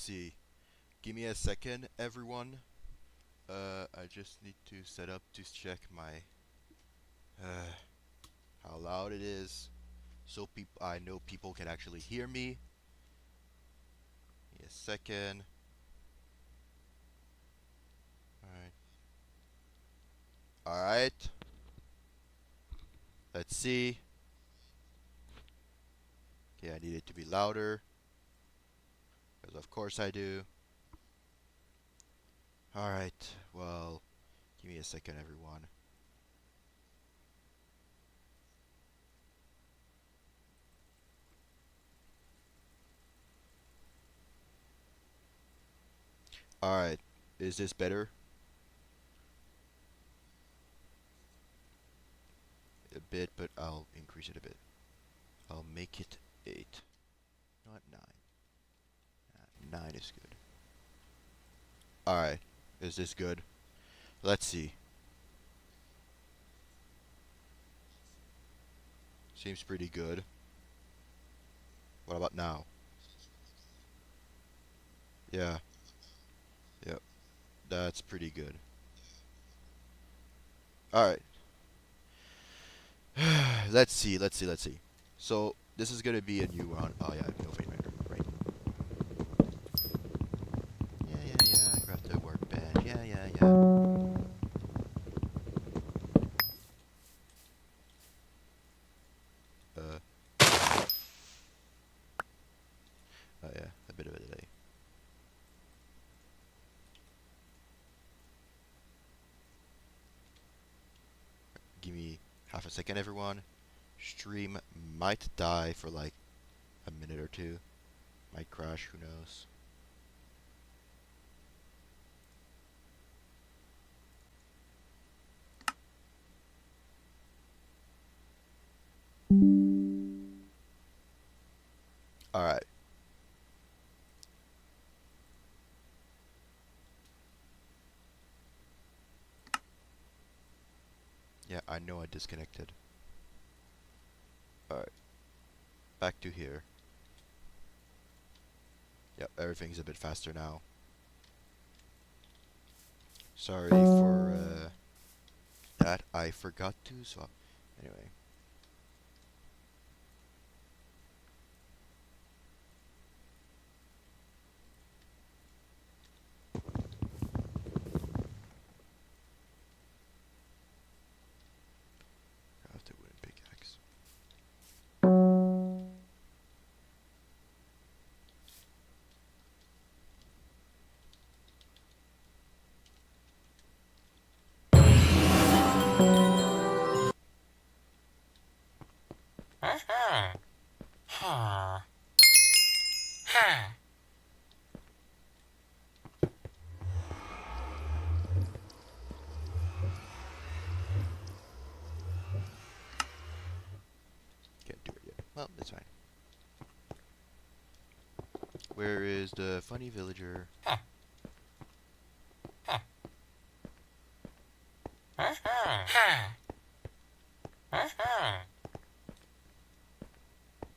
see. Give me a second, everyone. I just need to set up to check my how loud it is, so I know people can actually hear me. Give me a second. All right. All right. Let's see. Okay, I need it to be louder, because of course I do. All right. Well, give me a second, everyone. All right. Is this better? A bit, but I'll increase it a bit. I'll make it 8. Not 9. 9 is good. Alright. Is this good? Let's see. Seems pretty good. What about now? Yeah. Yep. That's pretty good. Alright. Let's see. So, this is gonna be a new round. Oh, yeah. No, wait. Right. Yeah. Craft a workbench. Yeah. Uh. Oh, yeah. A bit of a delay. Give me half a second, everyone. Stream might die for like a minute or two. Might crash, who knows. Alright. Yeah, I know I disconnected. Alright. Back to here. Yep, everything's a bit faster now. Sorry for that. I forgot to, so anyway. Craft a wooden pickaxe. Can't do it yet. Well, it's fine. Where is the funny villager?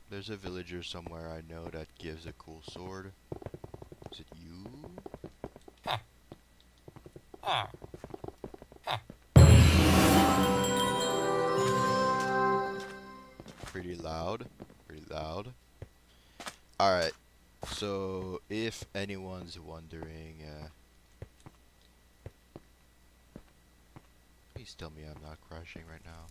There's a villager somewhere I know that gives a cool sword. Is it you? Pretty loud. Pretty loud. Alright. So, if anyone's wondering, please tell me I'm not crashing right now.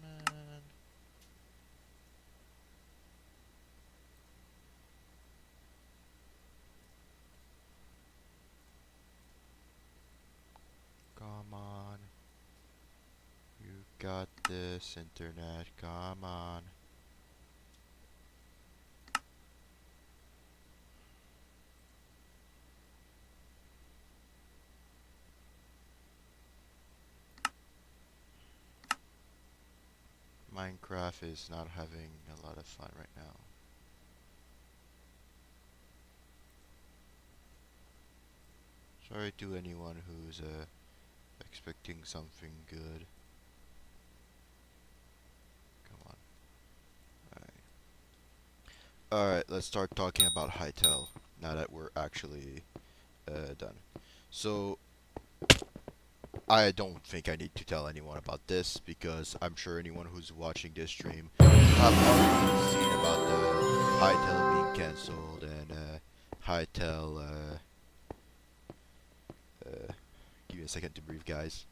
Man. Come on. You got this, internet. Come on. Minecraft is not having a lot of fun right now. Sorry to anyone who's Expecting something good. Come on. Alright, let's start talking about hytale now that we're actually done. So, I don't think I need to tell anyone about this because I'm sure anyone who's watching this stream have already seen about the hytale being cancelled and hytale. Give me a second to breathe, guys.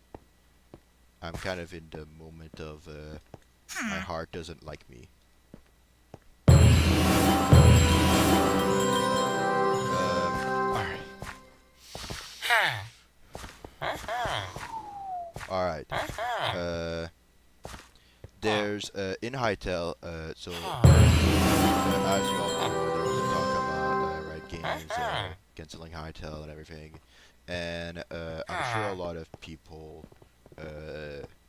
I'm kind of in the moment of my heart doesn't like me. Alright. There's in hytale, so as you all know, there was a talk about Riot Games canceling hytale and everything, and I'm sure a lot of people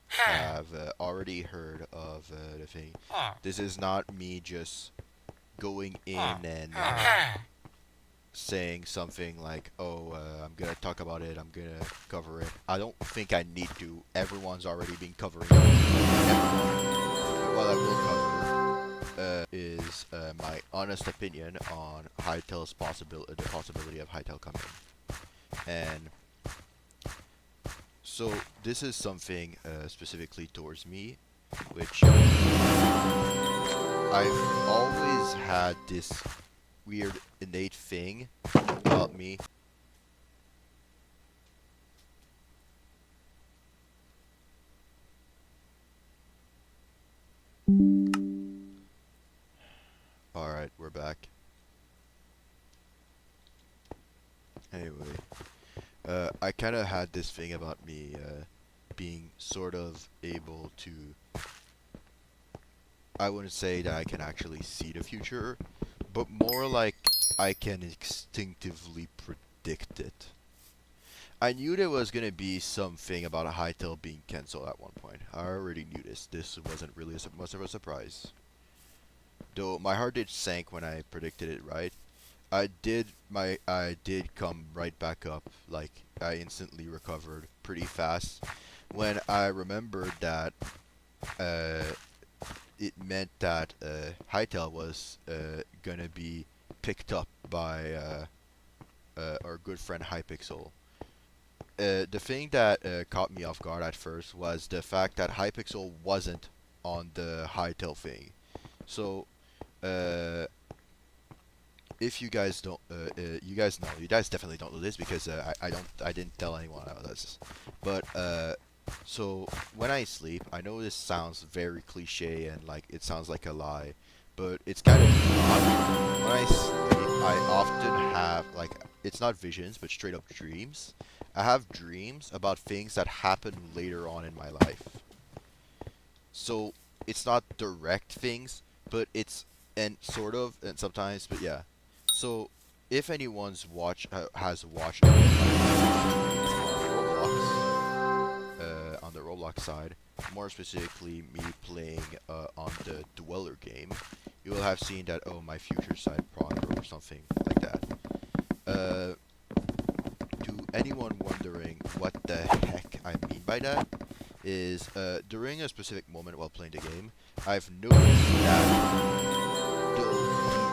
have already heard of the thing. This is not me just going in and saying something like, oh, I'm gonna talk about it, I'm gonna cover it. I don't think I need to. Everyone's already been covering it. What I will cover is my honest opinion on hytale's the possibility of hytale coming. And so this is something specifically towards me, which I've always had this weird innate thing about me. Alright, we're back. Anyway, I kind of had this thing about me being sort of able to, I wouldn't say that I can actually see the future, but more like I can instinctively predict it. I knew there was going to be something about a hytale being cancelled at one point. I already knew this. This wasn't really much of a surprise. Though my heart did sank when I predicted it right. I did come right back up. Like, I instantly recovered pretty fast when I remembered that it meant that hytale was gonna be picked up by our good friend hypixel. The thing that caught me off guard at first was the fact that hypixel wasn't on the hytale thing. So, if you guys don't, you guys definitely don't know this because I didn't tell anyone about this. But so when I sleep, I know this sounds very cliche and like it sounds like a lie, but it's kind of not. When I sleep, I often have like, it's not visions, but straight up dreams. I have dreams about things that happen later on in my life. So it's not direct things, but it's and sort of and sometimes, but yeah. So if anyone's has watched any of my Roblox, on the Roblox side, more specifically me playing on the Dweller game, you will have seen that, oh, my future side prod or something like that. To anyone wondering what the heck I mean by that, is during a specific moment while playing the game, I've noticed that the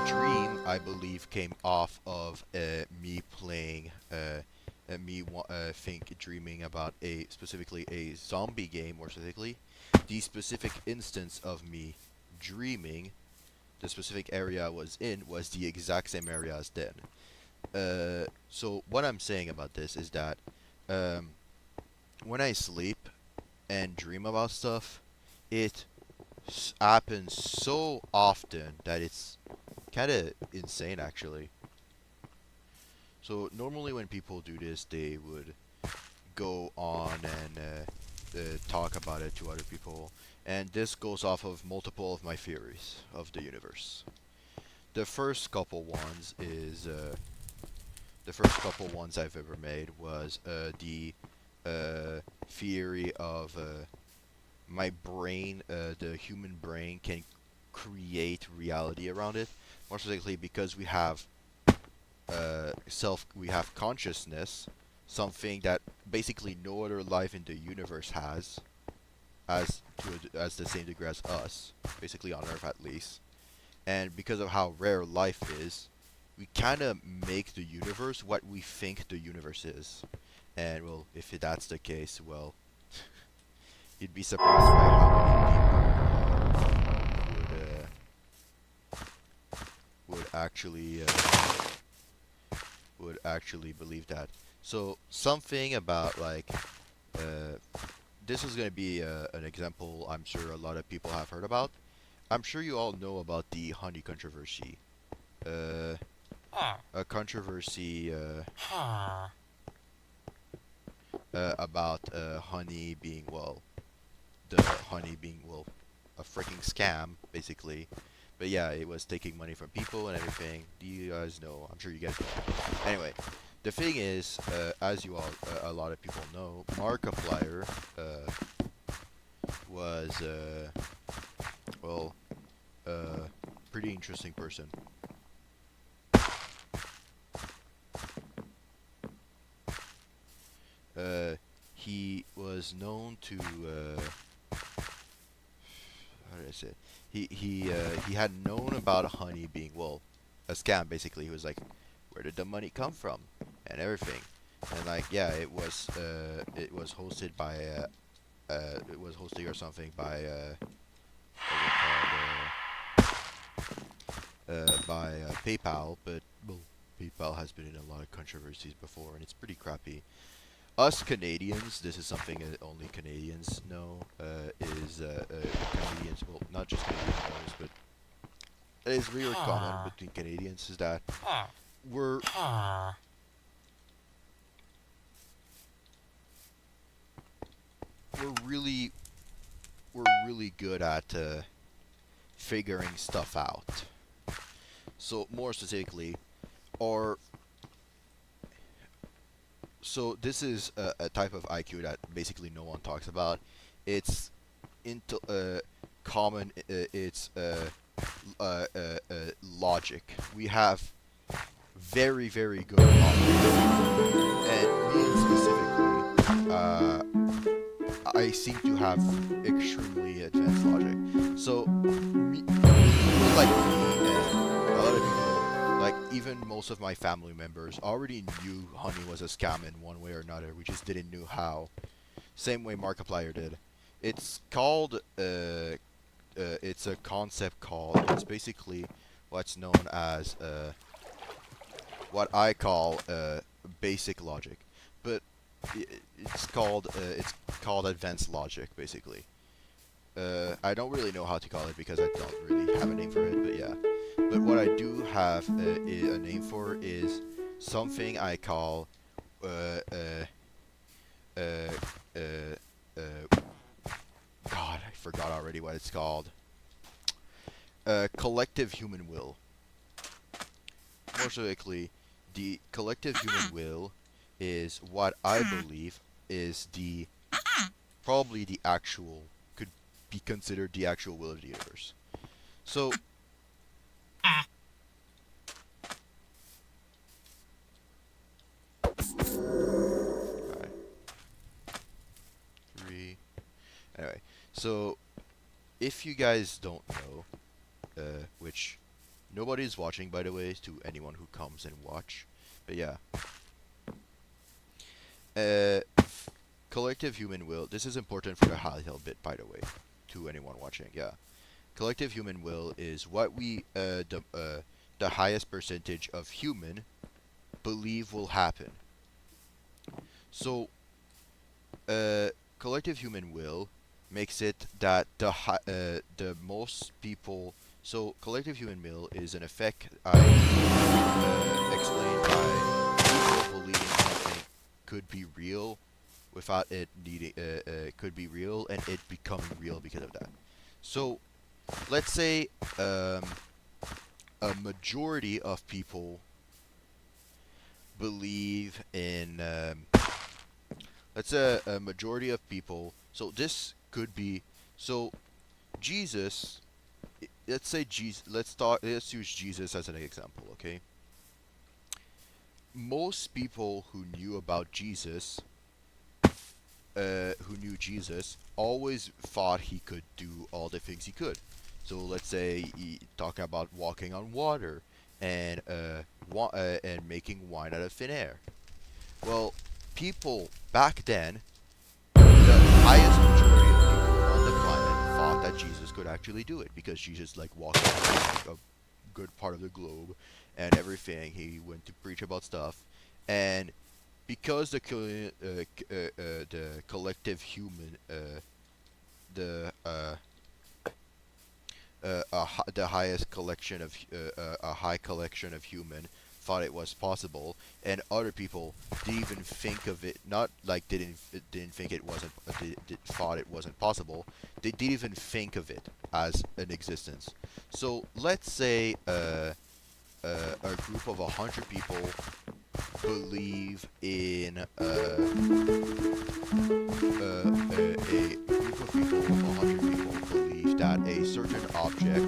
dream, I believe, came off of me playing, dreaming about specifically a zombie game, more specifically, the specific instance of me dreaming, the specific area I was in was the exact same area as then. So what I'm saying about this is that when I sleep and dream about stuff, it happens so often that it's kind of insane, actually. So normally when people do this, they would go on and talk about it to other people, and this goes off of multiple of my theories of the universe. The first couple ones is the first couple ones I've ever made was the theory of my brain, the human brain can create reality around it. More specifically, because we have we have consciousness, something that basically no other life in the universe has, as the same degree as us, basically on Earth at least. And because of how rare life is, we kind of make the universe what we think the universe is. And well, if that's the case, well, you'd be surprised by how many people would actually believe that. So something about like this is going to be an example I'm sure a lot of people have heard about. I'm sure you all know about the honey controversy. Uh, a controversy about honey being, well, the honey being, well, a freaking scam, basically. But yeah, it was taking money from people and everything. Do you guys know? I'm sure you guys know. Anyway, the thing is, as you all, a lot of people know, Markiplier was, well, a pretty interesting person. He was known to, how did I say it? He had known about honey being, well, a scam basically. He was like, where did the money come from and everything, and like, yeah, it was hosted by it was hosted or something by by PayPal, but well, PayPal has been in a lot of controversies before, and it's pretty crappy. Us Canadians, this is something that only Canadians know, is Canadians, well, not just Canadians, but it is really common between Canadians, is that we're we're really we're really good at figuring stuff out. So more specifically, our so this is a type of IQ that basically no one talks about. It's into common. It's logic. We have very good logic, and me specifically, I seem to have extremely advanced logic. So people like me and a lot of people, like even most of my family members, already knew honey was a scam in one way or another. We just didn't know how. Same way Markiplier did. It's called it's a concept called. It's basically what's known as what I call basic logic, but it's called advanced logic basically. I don't really know how to call it because I don't really have a name for it, but yeah. But what I do have a name for is something I call uh, uh, uh, God, I forgot already what it's called. Collective human will. More specifically, the collective human will is what I believe is the probably the actual could be considered the actual will of the universe. So alright, three. Anyway, so if you guys don't know, which nobody's watching by the way, to anyone who comes and watch, but yeah, uh, collective human will. This is important for the hytale bit, by the way, to anyone watching. Yeah, collective human will is what we the highest percentage of human believe will happen. So, collective human will makes it that the most people. So, collective human will is an effect I explained by people believing something could be real without it needing could be real and it becoming real because of that. So, let's say a majority of people believe in let's say a majority of people, so this could be, so Jesus, let's say Jesus, let's use Jesus as an example, okay? most people who knew about Jesus, who knew Jesus, always thought he could do all the things he could. So let's say talking about walking on water and and making wine out of thin air. Well, people back then, the highest majority of people on the planet thought that Jesus could actually do it because Jesus like walked around a good part of the globe and everything. He went to preach about stuff, and because the collective human the the highest collection of a high collection of human thought it was possible, and other people didn't even think of it. Not like didn't think it wasn't thought it wasn't possible. They didn't even think of it as an existence. So let's say a group of 100 people believe in a group of people, 100 people believe that a certain object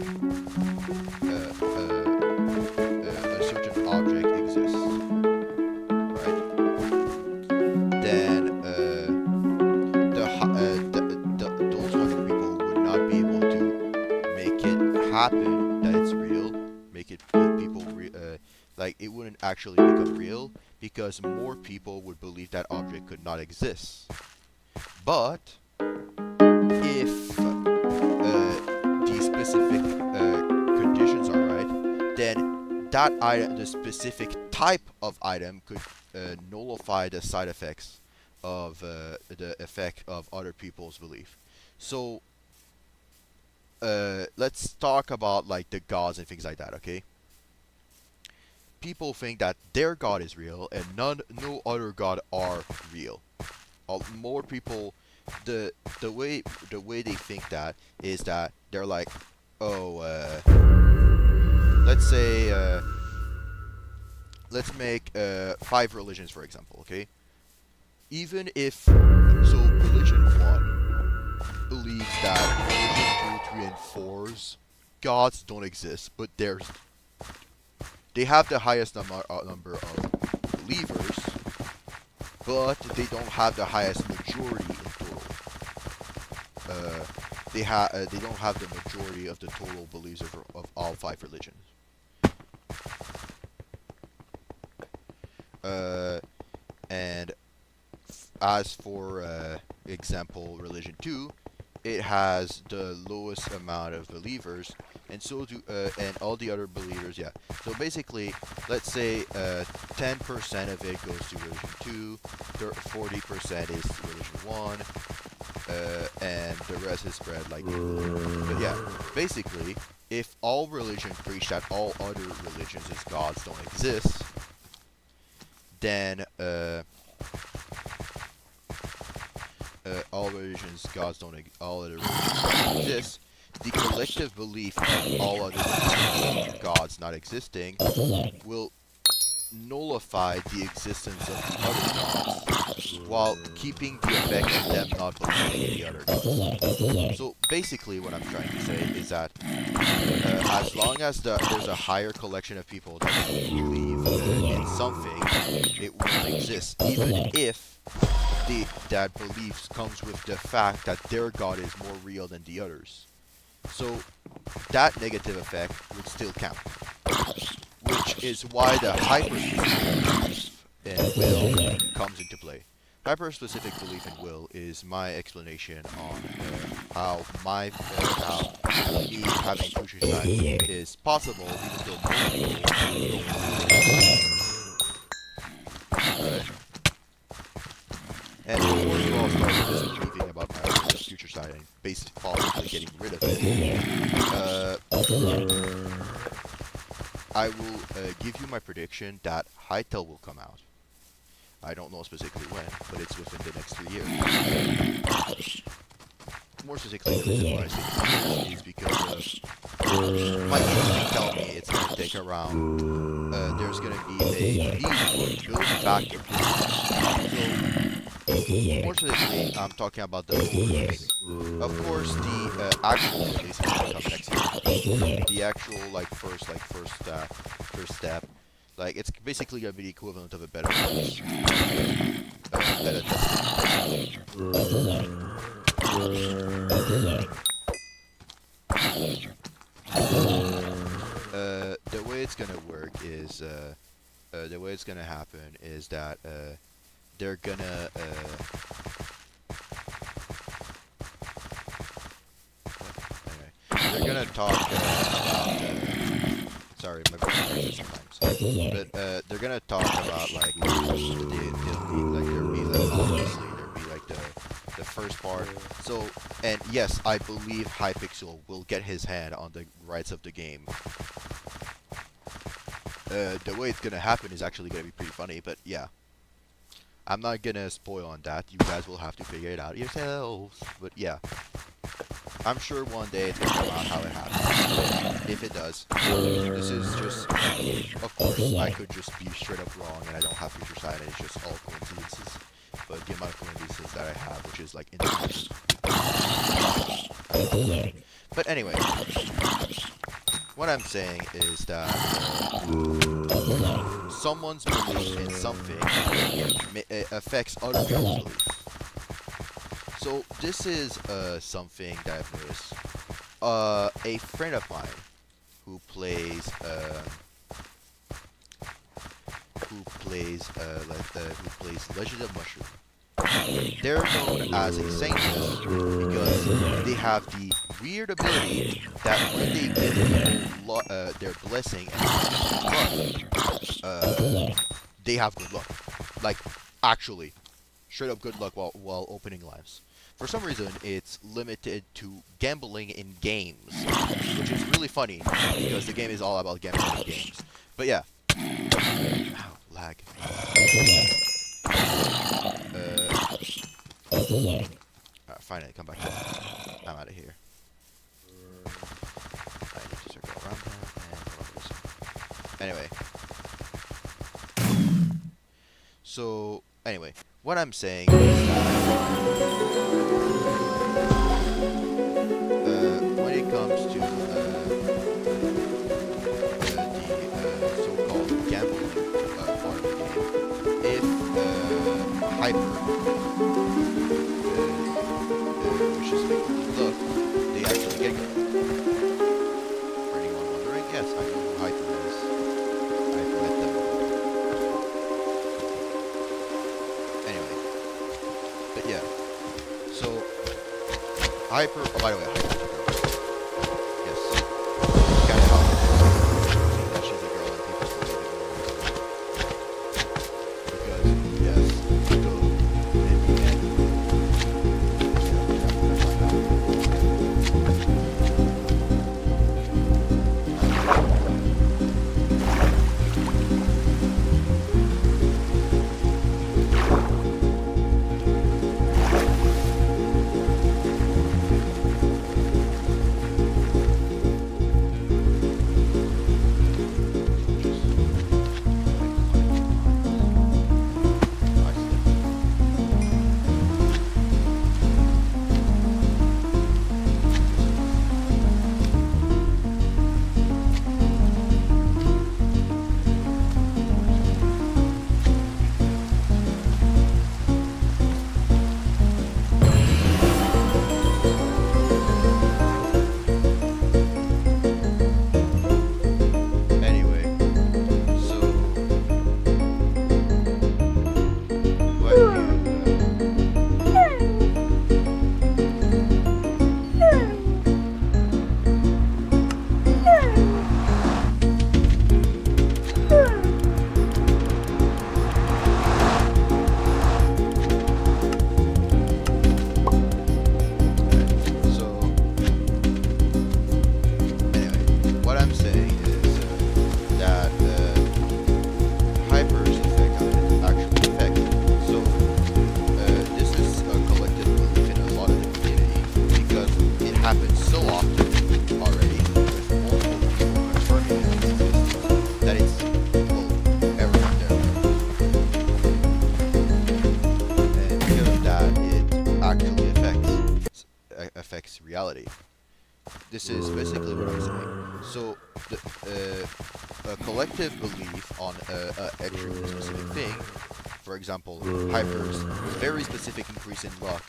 exists, right? Then those 100 people would not be able to make it happen that it's real, make people like it wouldn't actually become real because more people would believe that object could not exist. But if the specific conditions are right, then that item, the specific type of item, could nullify the side effects of the effect of other people's belief. So let's talk about like the gods and things like that. Okay. People think that their god is real and no other god are real. More people, the way they think that is that they're like, oh, let's say let's make 5 religions for example. Okay, even if so, religion 1 believes that religion 2, 3, and 4's gods don't exist, but they have the highest number of believers, but they don't have the highest majority in total. They don't have the majority of the total beliefs of all 5 religions. And as for example, religion 2, it has the lowest amount of believers, and so do and all the other believers. Yeah. So basically, let's say 10% of it goes to religion 2, 40% is religion 1, and the rest is spread like. But yeah, basically, if all religions preach that all other religions as gods don't exist, then all religions, gods don't, all other religions don't exist. The collective belief of all other gods not existing will nullify the existence of the other gods, while keeping the effect of them not believing in the other gods. So basically, what I'm trying to say is that as long as there's a higher collection of people that believe in something, it will exist, even if that belief comes with the fact that their god is more real than the others. So that negative effect would still count, which is why the hyper-specific belief in will comes into play. Hyper-specific belief in will is my explanation on how me having future sight is possible, even though most people don't believe. And before you all start disbelieving about my idea of future sight and basically possibly getting rid of it, I will give you my prediction that hytale will come out. I don't know specifically when, but it's within the next 3 years. More specifically, the reason why I say 3 years is because my instinct tell me it's going to take around, there's going to be a need built back into it. So, more specifically, I'm talking about the release. Of course, the actual release is going to come next year. The actual first step. Like it's basically gonna be the equivalent of a beta test. Beta test. The way it's gonna work is the way it's gonna happen is that they're gonna anyway, they're gonna talk about sorry, my voice hurts sometimes. But they're gonna talk about like there'll be like obviously there'll be like the first part. So and yes, I believe Hypixel will get his hand on the rights of the game. The way it's gonna happen is actually gonna be pretty funny, but yeah. I'm not gonna spoil on that. You guys will have to figure it out yourselves. But yeah. I'm sure one day it's gonna come out how it happens. If it does. This is just of course I could just be straight up wrong and I don't have future sight and it's just all coincidences. But the amount of coincidences that I have, which is like infinite. But anyway. What I'm saying is that someone's belief in something affects other people's belief. So this is something that I've noticed. A friend of mine who plays Legend of Mushroom. They're known as a saintess because they have the weird ability that when they give their blessing and luck, they have good luck. Like, actually, straight up good luck while opening lives. For some reason, it's limited to gambling in games, which is really funny because the game is all about gambling in games. But yeah. Ow, lag. Finally, come back. I'm out of here. I need to circle around that and anyway. So, anyway, what I'm saying is that when it comes to the so-called gambling part of the game, if Hyper wishes to look, they actually get good. For anyone wondering, yes, I know who Hyper is. I've met them before. Anyway. But yeah. So, Hyper, oh by the way, Hyper's a girl. Yes. Kinda how that she's a girl and people believe it. Because, yes, go in the end. Affects reality. This is basically what I'm saying. So a collective belief on a extremely specific thing. For example, Hyper's very specific increase in luck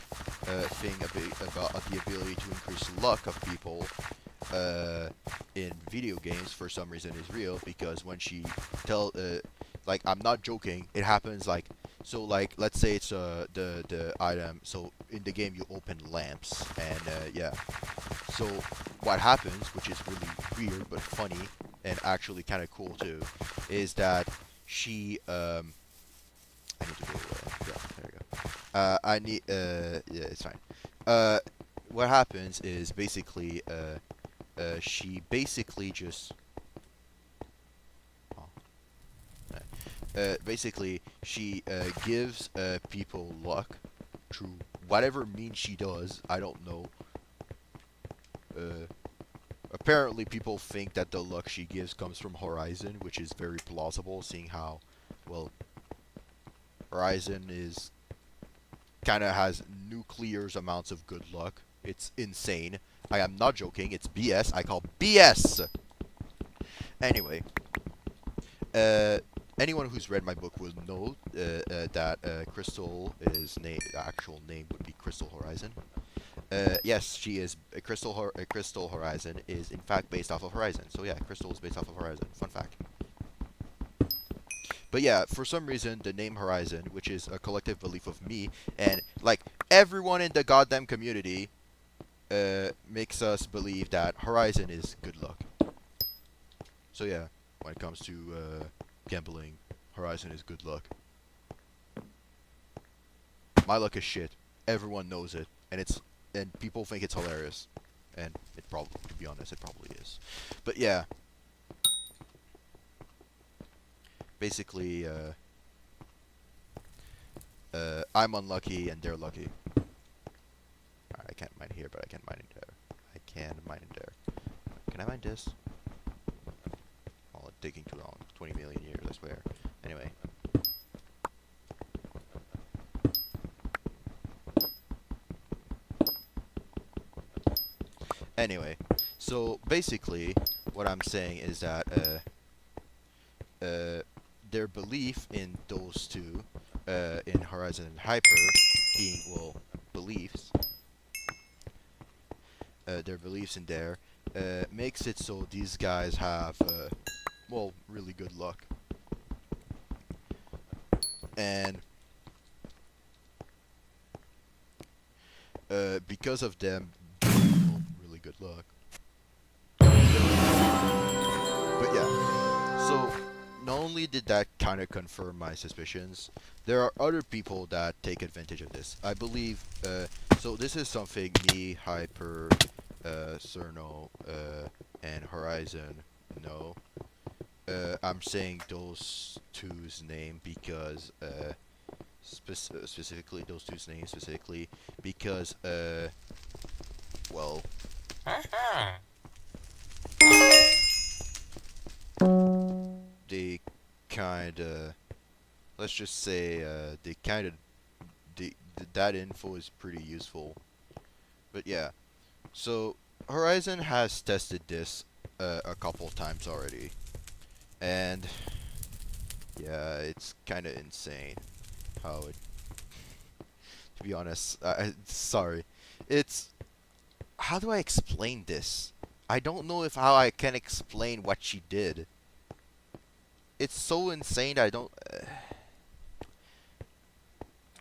thing about the ability to increase luck of people in video games for some reason is real, because when she like, I'm not joking, it happens like, so like, let's say it's the item, so in the game you open lamps, and yeah, so what happens, which is really weird but funny and actually kind of cool too, is that she I need to go yeah, there we go. I need yeah, it's fine. What happens is basically she basically just oh, basically she gives people luck through whatever means she does. I don't know. Apparently people think that the luck she gives comes from Horizon, which is very plausible, seeing how, well, Horizon is kind of has nuclear amounts of good luck. It's insane. I am not joking. It's BS. I call BS. Anyway, anyone who's read my book will know that Crystal is actual name would be Crystal Horizon. Yes, she is. Crystal Horizon is in fact based off of Horizon. So yeah, Crystal is based off of Horizon. Fun fact. But yeah, for some reason, the name Horizon, which is a collective belief of me, and like everyone in the goddamn community, makes us believe that Horizon is good luck. So yeah, when it comes to gambling, Horizon is good luck. My luck is shit. Everyone knows it, and people think it's hilarious, and it probably, to be honest, it probably is. But yeah. Basically, I'm unlucky and they're lucky. Alright, I can't mine here, but I can mine in there. I can mine in there. Can I mine this? Oh, it's taking too long. 20 million years, I swear. Anyway. Anyway, so basically, what I'm saying is that, their belief in those two, in Horizon and Hyper, being, well, beliefs, their beliefs in there, makes it so these guys have, well, really good luck. And because of them, well, really good luck. But yeah, so not only did that kind of confirm my suspicions, there are other people that take advantage of this. I believe, so this is something me, Hyper, Cerno, and Horizon know. I'm saying those two's name because, specifically, those two's names specifically, because, well, they kinda, let's just say, they kinda, that info is pretty useful. But yeah, so Horizon has tested this a couple times already, and yeah, it's kinda insane how it, to be honest, sorry, it's, how do I explain this? I don't know if how I can explain what she did. It's so insane that I don't...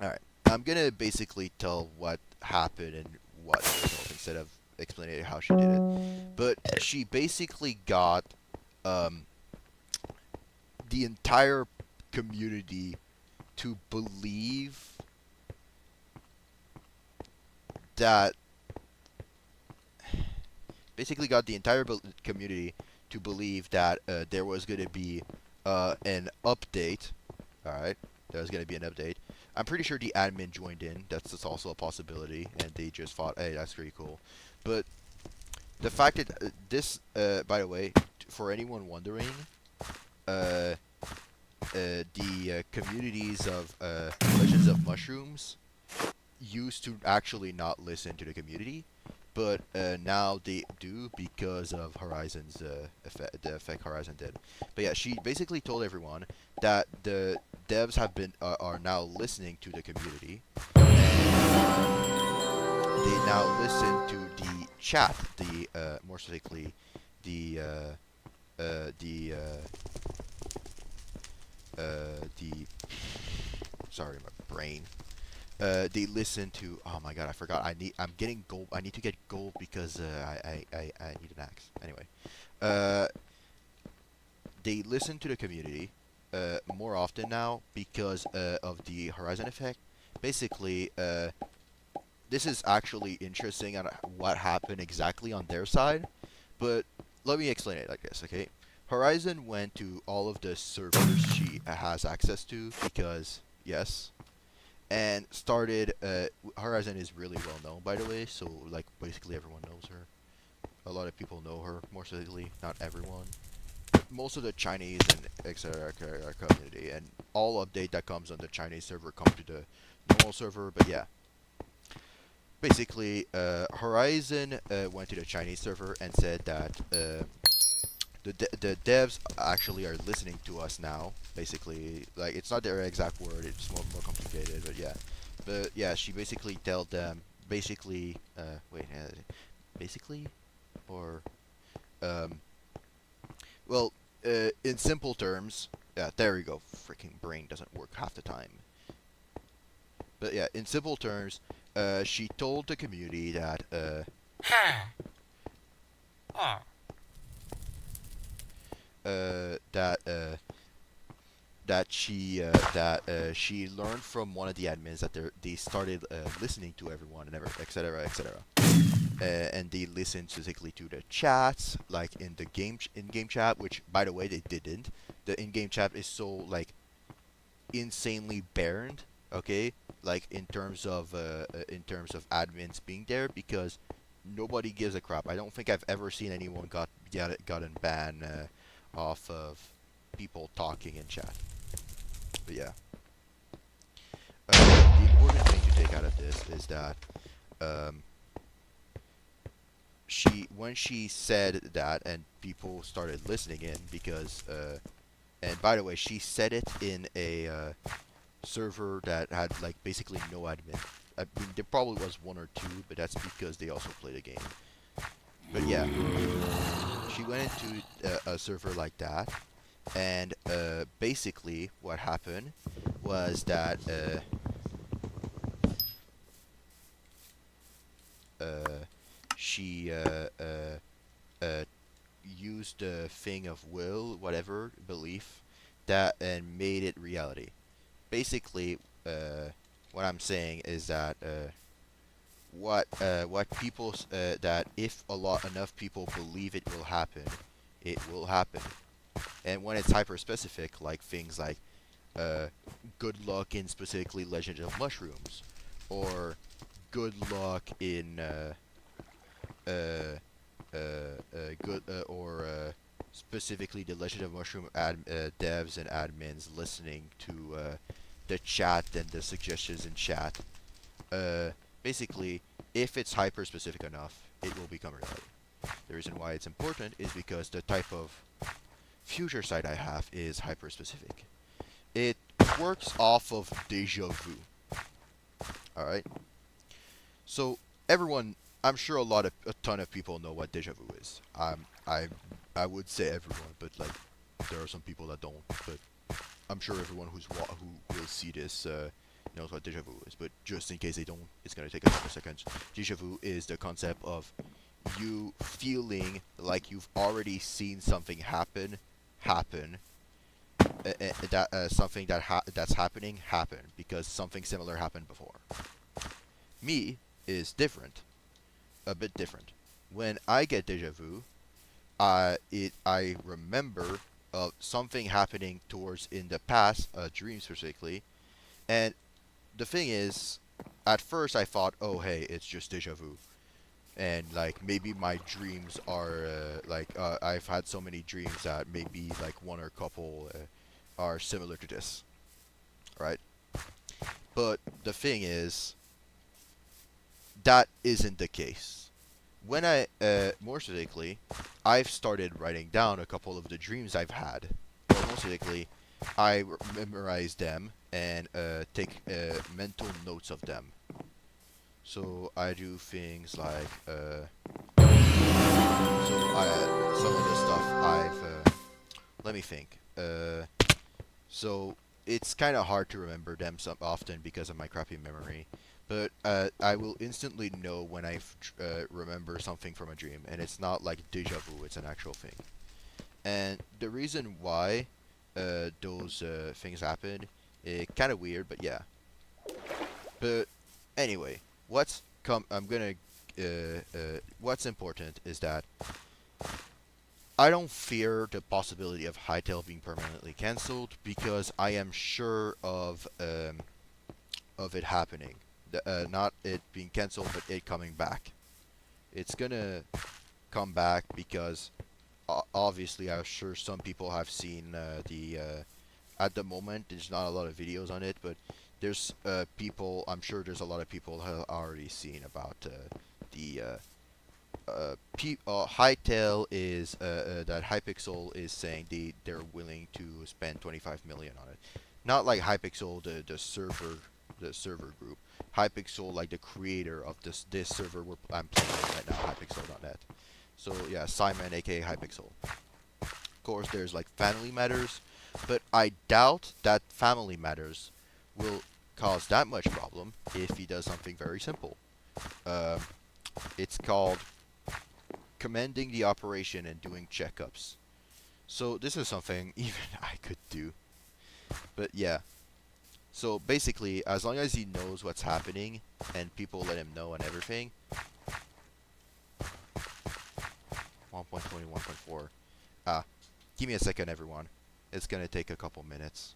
Alright, I'm gonna basically tell what happened and what the result instead of explaining how she did it. But she basically got the entire community to believe that... Basically got the entire community to believe that there was going to be an update. Alright, there was going to be an update. I'm pretty sure the admin joined in. That's also a possibility. And they just thought, hey, that's pretty cool. But the fact that this, by the way, for anyone wondering, the communities of Legends of Mushrooms used to actually not listen to the community. but now they do because of Horizon's effect, the effect Horizon did. But yeah, she basically told everyone that the devs are now listening to the community, and they now listen to the chat, the more specifically, the the sorry, my brain. They listen to. Oh my god, I forgot. I'm getting gold. I need to get gold because I need an axe. Anyway, uh, they listen to the community more often now because of the Horizon effect. Basically, this is actually interesting on what happened exactly on their side, but let me explain it like this, okay? Horizon went to all of the servers she has access to because yes, and started. Horizon is really well known, by the way, so like basically everyone knows her. A lot of people know her, more specifically, not everyone. Most of the Chinese and etc. community, and all update that comes on the Chinese server come to the normal server. But yeah, basically, Horizon went to the Chinese server and said that the devs actually are listening to us now. Basically, like it's not their exact word; it's more complicated. But yeah, she basically told them basically, basically, or um, well, in simple terms, yeah, there we go. Freaking brain doesn't work half the time. But yeah, in simple terms, she told the community that that she learned from one of the admins that they started listening to everyone and etc etc. And they listened specifically to the chats, like in the in-game chat, which by the way they didn't. The in-game chat is so like insanely burned, okay? Like in terms of admins being there because nobody gives a crap. I don't think I've ever seen anyone gotten banned off of people talking in chat. But yeah, the important thing to take out of this is that um, when she said that and people started listening in because and by the way she said it in a server that had like basically no admin. I mean there probably was one or two, but that's because they also play the game. But yeah, she went into a server like that, and basically what happened was that she used a thing of will, whatever belief, that and made it reality. Basically, what I'm saying is that what people that if a lot enough people believe it will happen. And when it's hyper specific, like things like uh, good luck in specifically Legend of Mushrooms, or good luck in uh, good or specifically the Legend of Mushroom devs and admins listening to the chat and the suggestions in chat. Uh, Basically, if it's hyper specific enough, it will become reality. The reason why it's important is because the type of future sight I have is hyper specific. It works off of deja vu. All right. So everyone, I'm sure a ton of people know what deja vu is. I would say everyone, but like there are some people that don't. But I'm sure everyone who will see this knows what deja vu is. But just in case they don't, it's gonna take a couple seconds. Deja vu is the concept of you feeling like you've already seen something happen, that something that's happen because something similar happened before. Me is different, a bit different. When I get deja vu, I remember something happening towards in the past, dreams specifically. And the thing is, at first I thought, oh hey, it's just deja vu, and like maybe my dreams are I've had so many dreams that maybe like one or a couple are similar to this, right? But the thing is, that isn't the case. when I more specifically, I've started writing down a couple of the dreams I've had. Or more specifically, I memorize them and take mental notes of them. So I do things like some of the stuff let me think. So it's kind of hard to remember them some often because of my crappy memory. But I will instantly know when I remember something from a dream, and it's not like deja vu; it's an actual thing. And the reason why those things happen, it's kind of weird, but yeah. But anyway, what's important is that I don't fear the possibility of Hytale being permanently cancelled because I am sure of it happening. Not it being cancelled, but it coming back. It's gonna come back because obviously I'm sure some people have seen at the moment there's not a lot of videos on it, but there's people. I'm sure there's a lot of people who have already seen about the Hytale is that hypixel is saying they're willing to spend 25 million on it. Not like hypixel the server group. Hypixel like the creator of this server I'm playing right now, hypixel.net. So yeah, Simon aka hypixel. Of course there's like family matters, but I doubt that family matters will cause that much problem if he does something very simple. Um, it's called commending the operation and doing checkups. So this is something even I could do. But yeah. So basically, as long as he knows what's happening and people let him know and everything. 1.20, 1.4. Give me a second, everyone. It's gonna take a couple minutes.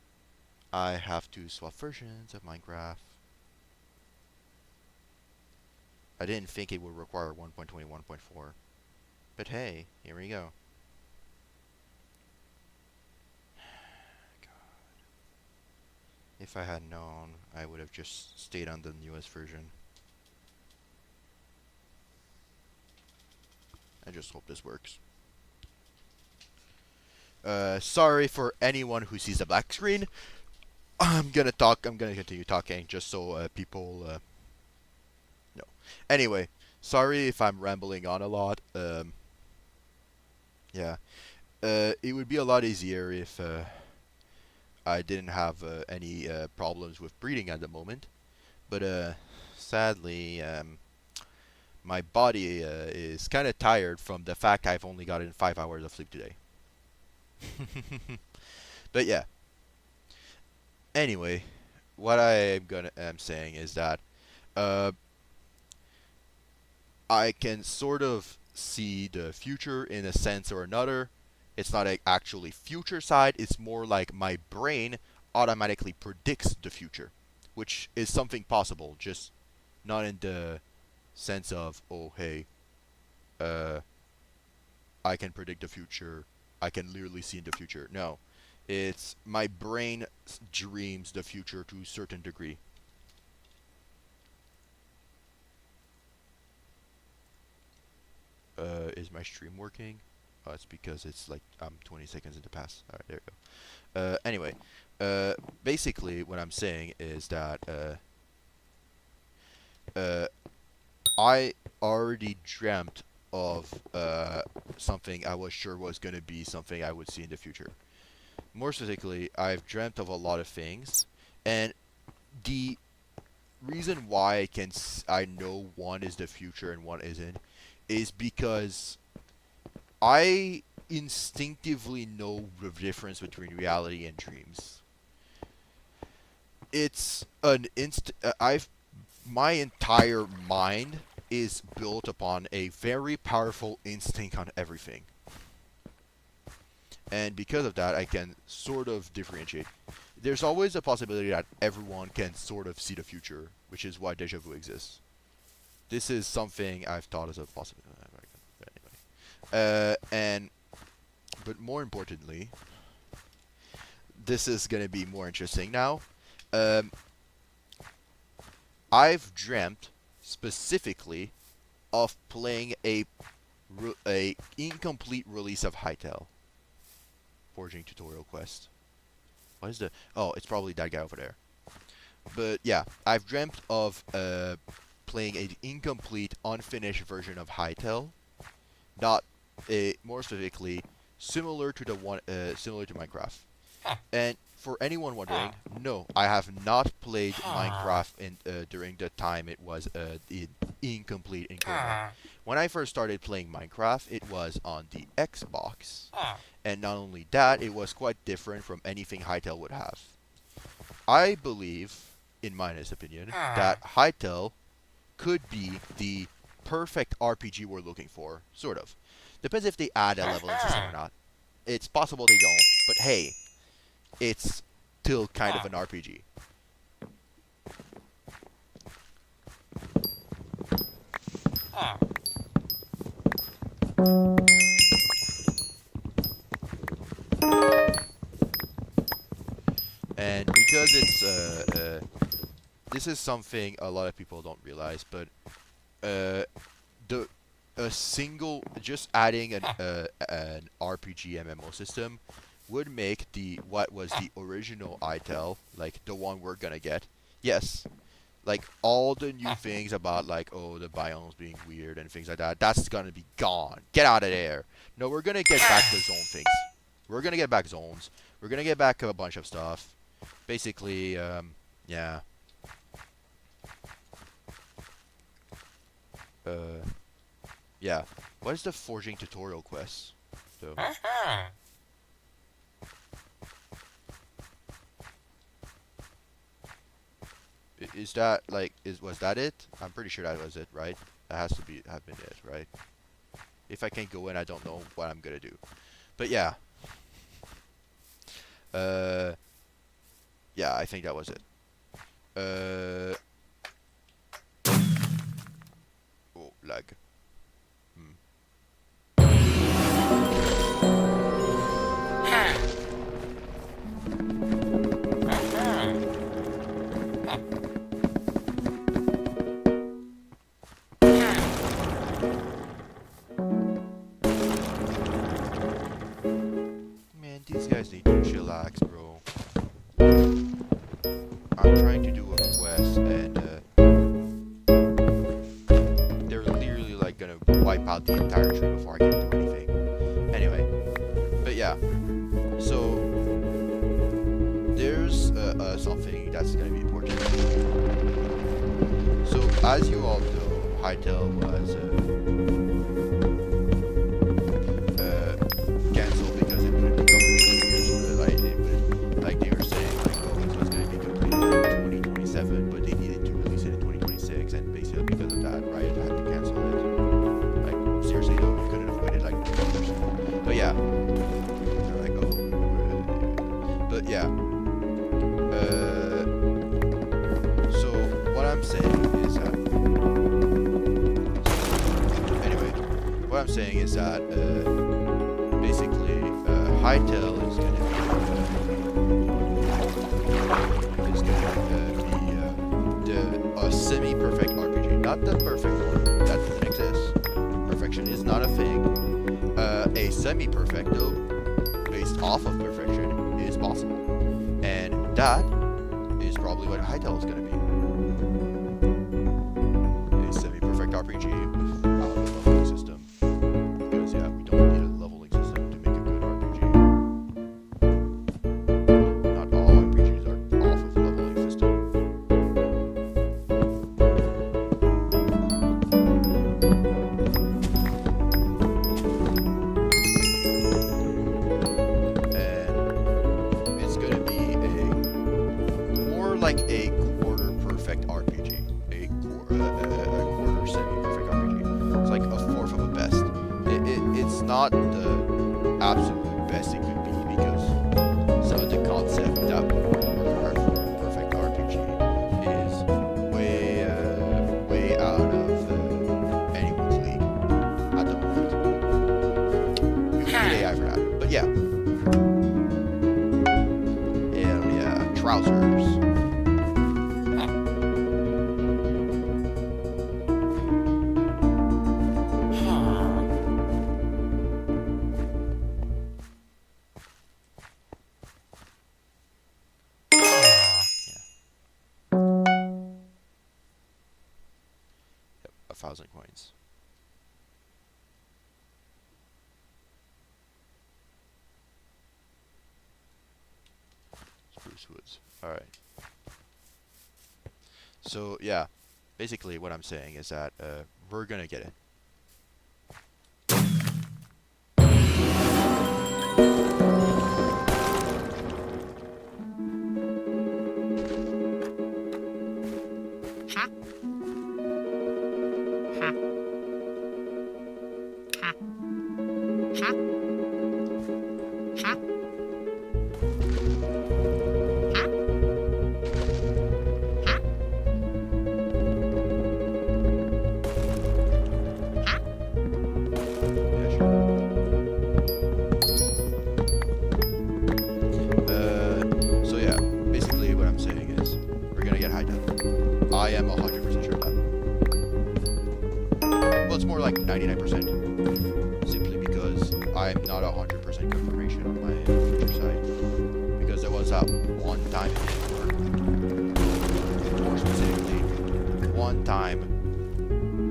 I have to swap versions of Minecraft. I didn't think it would require 1.20, 1.4. But hey, here we go. God. If I had known, I would have just stayed on the newest version. I just hope this works. Sorry for anyone who sees the black screen. I'm gonna continue talking just so people know. Anyway, sorry if I'm rambling on a lot. Yeah. It would be a lot easier if I didn't have any problems with breathing at the moment. But sadly, my body is kind of tired from the fact I've only gotten 5 hours of sleep today. But yeah. Anyway, what I'm saying is that uh, I can sort of see the future in a sense or another. It's not actually future side. It's more like my brain automatically predicts the future, which is something possible, just not in the sense of, oh hey, uh, I can predict the future. I can literally see in the future. No, it's my brain dreams the future to a certain degree. Is my stream working? Oh, it's because it's like I'm 20 seconds into pass. All right, there we go. Anyway, basically what I'm saying is that I already dreamt of something I was sure was going to be something I would see in the future. More specifically, I've dreamt of a lot of things, and the reason why I know one is the future and one isn't is because I instinctively know the difference between reality and dreams. It's an my entire mind is built upon a very powerful instinct on everything. And because of that, I can sort of differentiate. There's always a possibility that everyone can sort of see the future, which is why deja vu exists. This is something I've thought as a possibility. But anyway. But more importantly, this is going to be more interesting now. I've dreamt specifically of playing a incomplete release of Hytale. Forging tutorial quest. What is the? Oh, it's probably that guy over there. But yeah, I've dreamt of playing an incomplete, unfinished version of Hytale. Not more specifically, similar to the one similar to Minecraft. And for anyone wondering, no, I have not played Minecraft during the time it was incomplete in coma. When I first started playing Minecraft, it was on the Xbox, and not only that, it was quite different from anything Hytale would have. I believe, in my honest opinion, that Hytale could be the perfect RPG we're looking for, sort of. Depends if they add a leveling system or not. It's possible they don't, but hey, it's still kind of an RPG. And because it's this is something a lot of people don't realize, but just adding an RPG MMO system would make what was the original Hytale, like the one we're gonna get. Yes, like all the new things about like the biomes being weird and things like that. That's gonna be gone. Get out of there. No, we're gonna get back the zone things. We're gonna get back zones. We're gonna get back a bunch of stuff. Basically, yeah. Yeah. What is the forging tutorial quest? So. Is that like was that it? I'm pretty sure that was it, right? That has to have been it, right? If I can't go in, I don't know what I'm gonna do. But yeah. Yeah, I think that was it. Oh, lag. Man, these guys need to chillax, bro. I'm trying to do a quest, and they're literally like gonna wipe out the entire tree before I can do anything. Anyway, but yeah, so there's something that's gonna be important. So as you all know, Hytale was cancelled because it wouldn't be completed. Like they were saying, like it was gonna be completed in 2027, but they needed to release it in 2026, and basically because of that, Riot had to cancel it. Like seriously though, we couldn't have waited like 2 years. But yeah, they're like but yeah. So what I'm saying is that what I'm saying is that basically Hytale is gonna be a semi-perfect RPG, not the perfect one. That doesn't exist. Perfection is not a thing. A semi-perfect though, based off of perfection, is possible, and that is probably what Hytale is gonna be. A semi-perfect RPG without a leveling system. Because yeah, we don't need a leveling system to make a good RPG. Not all RPGs are off of a leveling system. And it's gonna be more like a quarter perfect RPG. A quarter semi-perfect RPG. It's like a fourth of a best. It's not the absolute best it could be, because some of the concept that would work for a perfect RPG is way out of anyone's league at the moment. We would need AI for that. But yeah. Yeah, trousers. 4,000 coins. Spruce woods. Alright. So, yeah. Basically, what I'm saying is that we're gonna get it. So yeah, basically what I'm saying is we're gonna get hytale. I am 100% sure of that. Well, it's more like 99%, simply because I'm not 100% confirmation on my future side. Because there was that one time it didn't work. More specifically, one time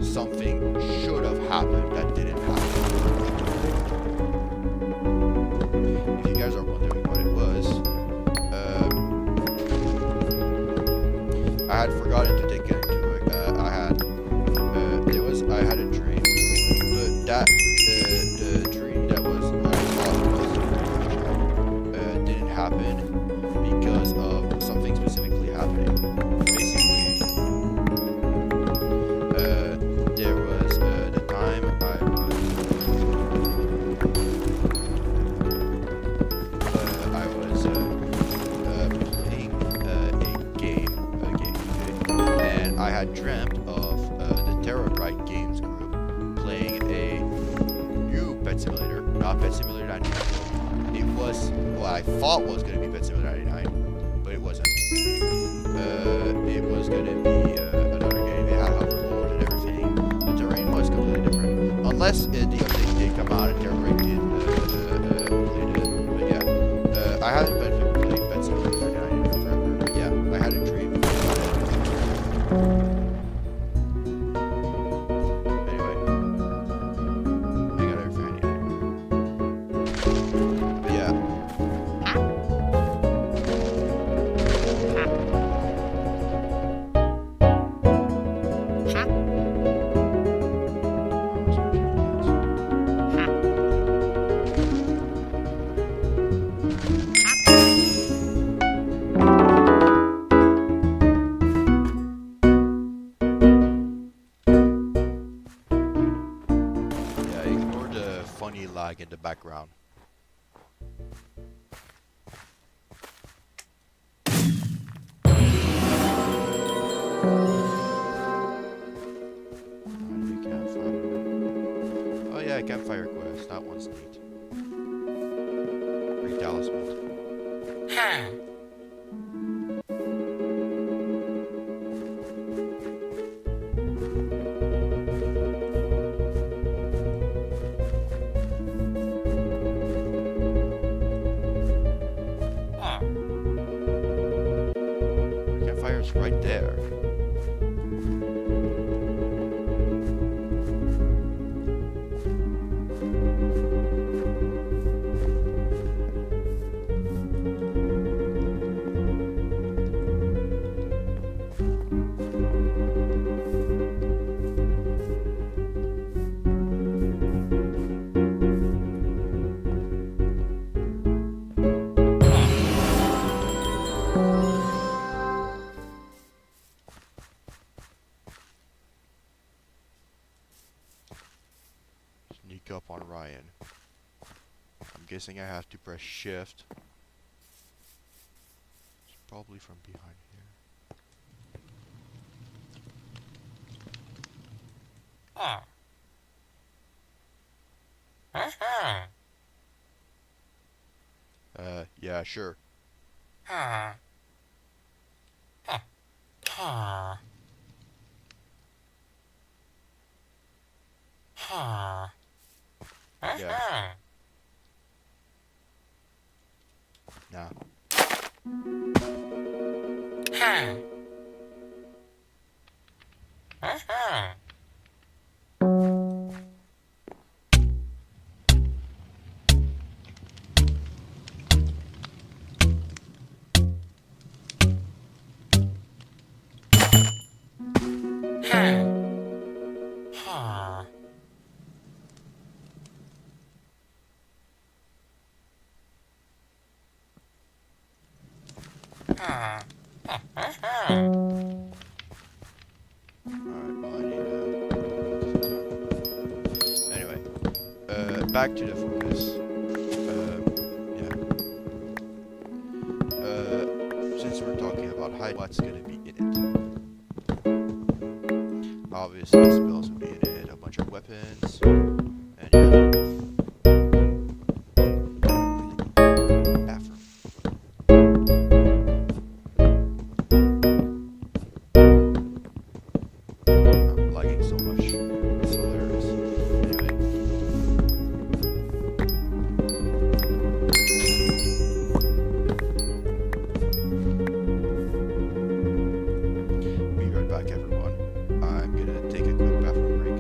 something should have happened that didn't happen. If you guys are wondering what it was, I had forgotten to take it into it. I had a dream, but that the dream that was I thought was didn't happen because of something specifically happening. Basically, there was the time I was playing a game, and I had dreamt of the Terabyte Games group playing a new Pet Simulator, not Pet Simulator 99. It was what I thought was going to be Pet Simulator 99, but it wasn't. It was going to be another game. It had hoverboard and everything. The terrain was completely different, unless the update did come out and Terabyte did played it. But yeah, I haven't played Pet Simulator 99 forever. But yeah, I had a dream. Funny lag in the background. Oh yeah, campfire quest. That one's neat. Free talisman. Campfire's right there. Sneak up on Ryan. I'm guessing I have to press shift. It's probably from behind here. Yeah, sure. Yeah. Nah. Alright, well, I need anyway, back to the focus. Yeah. Since we're talking about height, what's gonna be in it? Obviously, spells will be in it, a bunch of weapons, and yeah. Bathroom. I'm lagging so much. It's hilarious. Anyway. Be right back, everyone. I'm gonna take a quick bathroom break.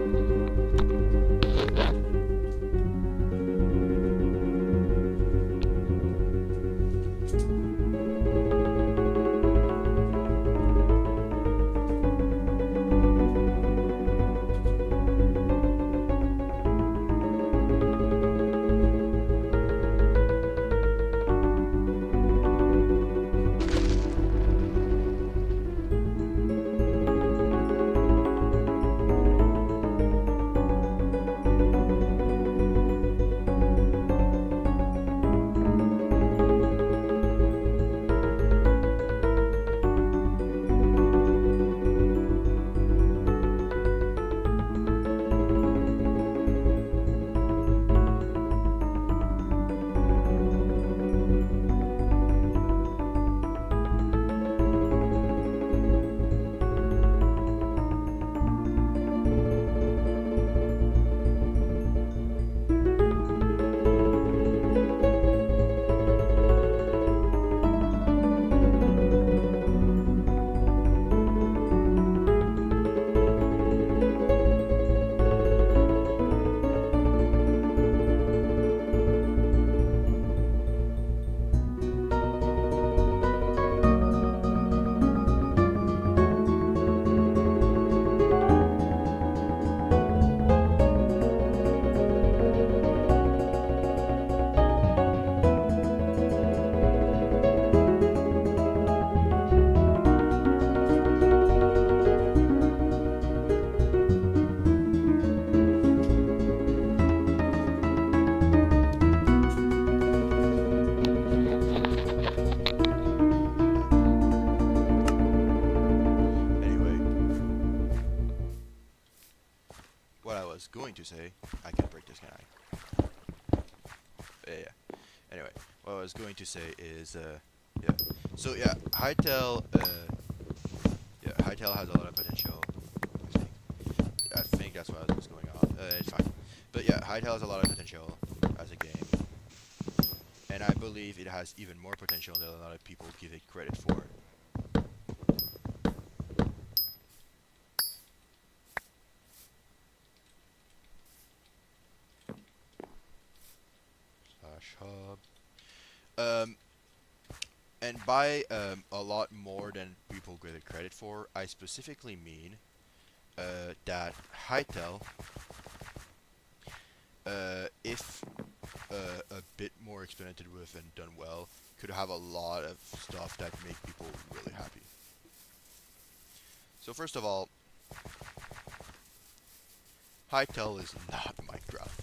Anyway, what I was going to say, I can break this, can I? Yeah. Anyway, what I was going to say is, yeah. So yeah, hytale, hytale has a lot of potential. I think that's what was going on. It's fine. But yeah, hytale has a lot of potential as a game, and I believe it has even more potential than a lot of people give it credit for. Hub. And by a lot more than people give it credit for, I specifically mean that hytale, if a bit more experimented with and done well, could have a lot of stuff that make people really happy. So first of all, hytale is not Minecraft.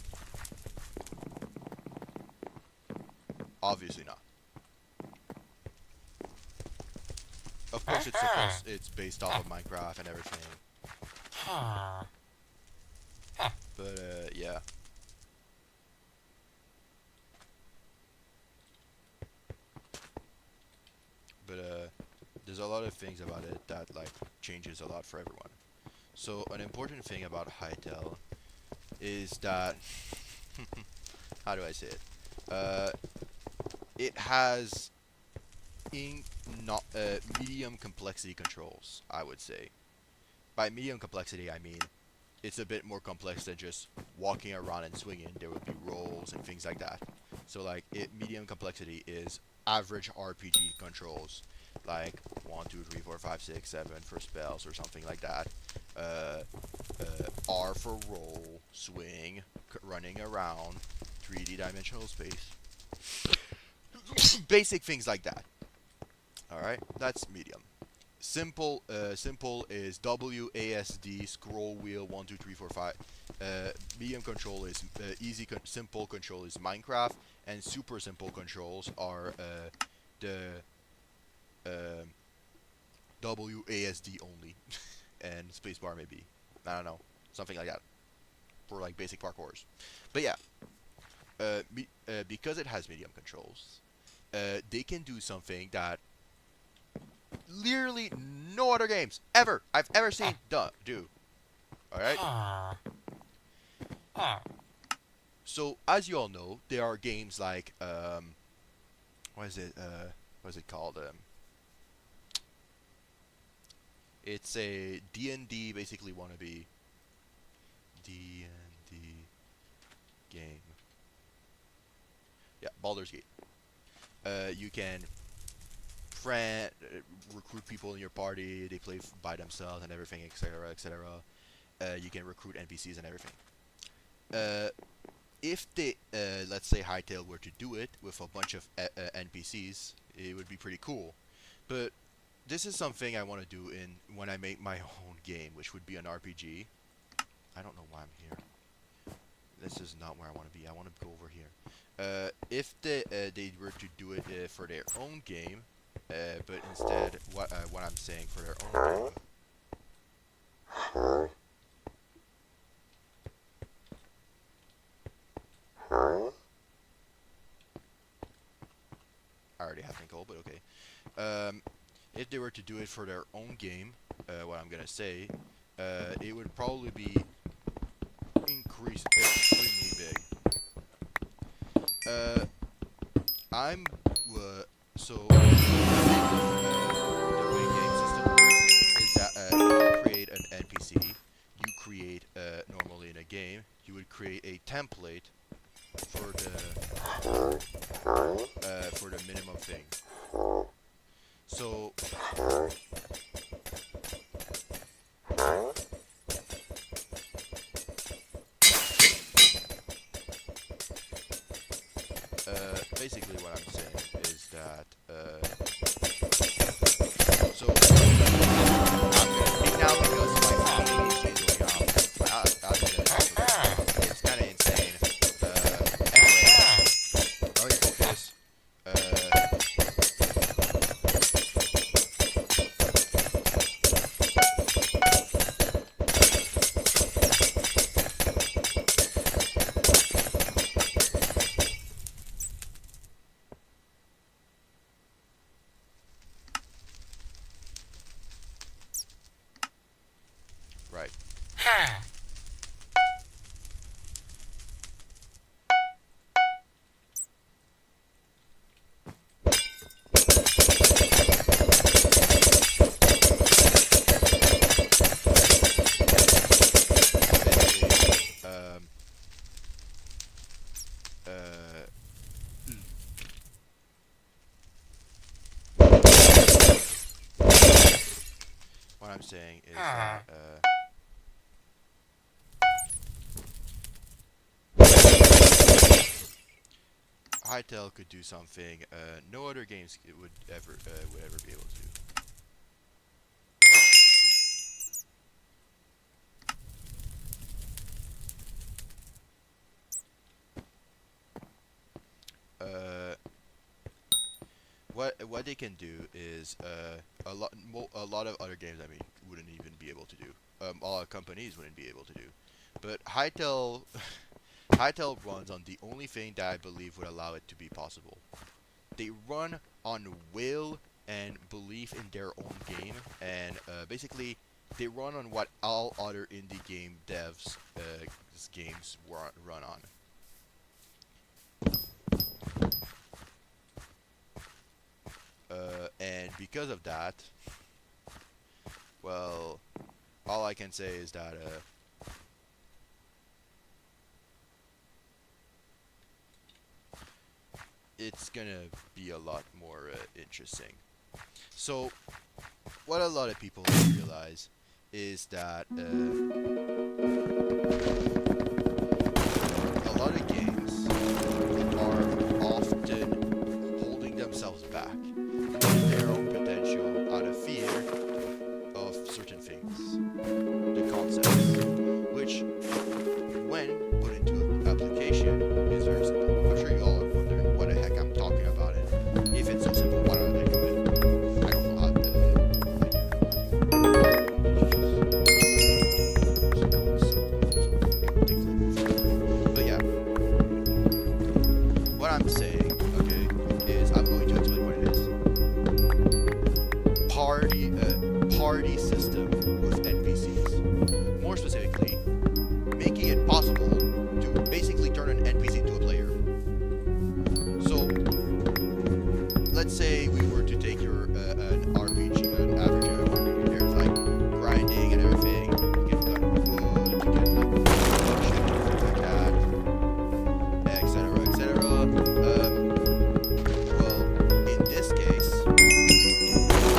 Obviously not. Of course, it's based off of Minecraft and everything. But yeah. But there's a lot of things about it that like changes a lot for everyone. So an important thing about hytale is that how do I say it? It has not medium complexity controls, I would say. By medium complexity, I mean it's a bit more complex than just walking around and swinging. There would be rolls and things like that. So like medium complexity is average RPG controls, like 1, 2, 3, 4, 5, 6, 7 for spells or something like that. R for roll, swing, running around, 3D dimensional space. Basic things like that. All right, that's medium. Simple is WASD scroll wheel 1 2 3 4 5. Medium control is simple control is Minecraft, and super simple controls are the uh, WASD only, and spacebar maybe. I don't know, something like that for like basic parkours. But yeah, because it has medium controls, they can do something that literally no other games I've ever seen do. All right. So as you all know, there are games like what is it? What is it called? It's a D&D basically wannabe D&D game. Yeah, Baldur's Gate. You can recruit people in your party. They play by themselves and everything, etc., etc. You can recruit NPCs and everything. If they, let's say Hytale were to do it with a bunch of NPCs, it would be pretty cool. But this is something I want to do when I make my own game, which would be an RPG. I don't know why I'm here. This is not where I want to be. I want to go over here. If they were to do it for their own game, but instead what I'm saying for their own game. I already have Nicole, but okay. If they were to do it for their own game, what I'm gonna say, it would probably be increased extremely big. I'm so the way game system works is that you create an NPC. You create normally in a game, you would create a template for the minimum thing. So basically what I'm saying is that so I'm gonna speak now because my ADHD is going off. It's kind of insane. Anyway, already focus. Right. What I'm saying is that Hytale could do something no other games would ever be able to do. What they can do is a lot of other games wouldn't even be able to do. A lot of companies wouldn't be able to do. But Hytale runs on the only thing that I believe would allow it to be possible. They run on will and belief in their own game, and basically they run on what all other indie game devs games run on. And because of that, well, all I can say is that it's gonna be a lot more interesting. So, what a lot of people don't realize is that a lot of games are often holding themselves back in their own party system with NPCs. More specifically, making it possible to basically turn an NPC into a player. So, let's say we were to take your an RPG, an average RPG. There's like grinding and everything. You get gun wood, you get like things like that, etc., etc. Well, in this case, not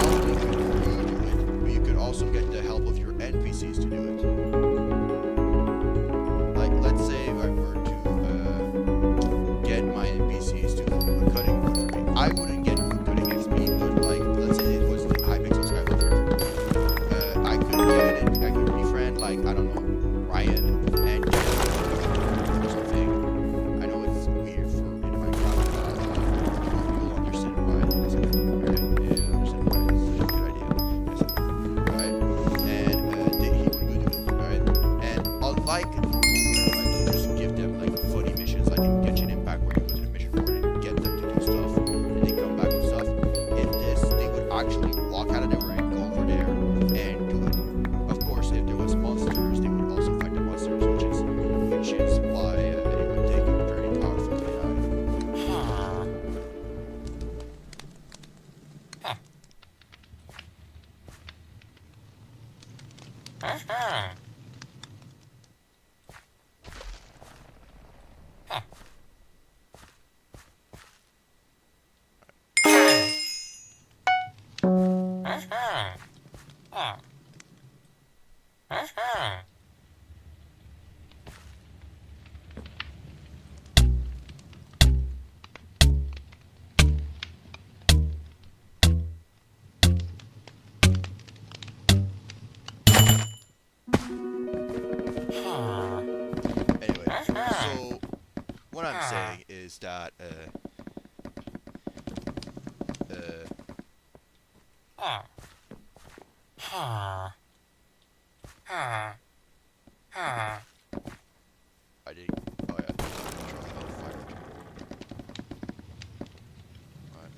only could you do it, but you could also get the help of your NPCs to do it. Like, let's say I were to get my NPCs to do cutting wood for me. I wouldn't get wood cutting XP, but like, let's say it was the hypixel skyblock. I could get it. I could befriend, like, I don't know, Ryan, and get it or something. I know it's weird for in Minecraft. You'll understand why it's a good understand why it's a good idea. Yes. Alright? And he would go do it. Alright? And unlike like just give them like funny missions like in Genshin Impact where you go to the mission board and get them to do stuff and they come back with stuff. In this, they would actually walk out of their rank, go over there and do it. Of course, if there was monsters, they would also fight the monsters, which is why it would take a very powerful AI. Anyway, so what I'm saying is that I didn't. Oh yeah, fire. Alright.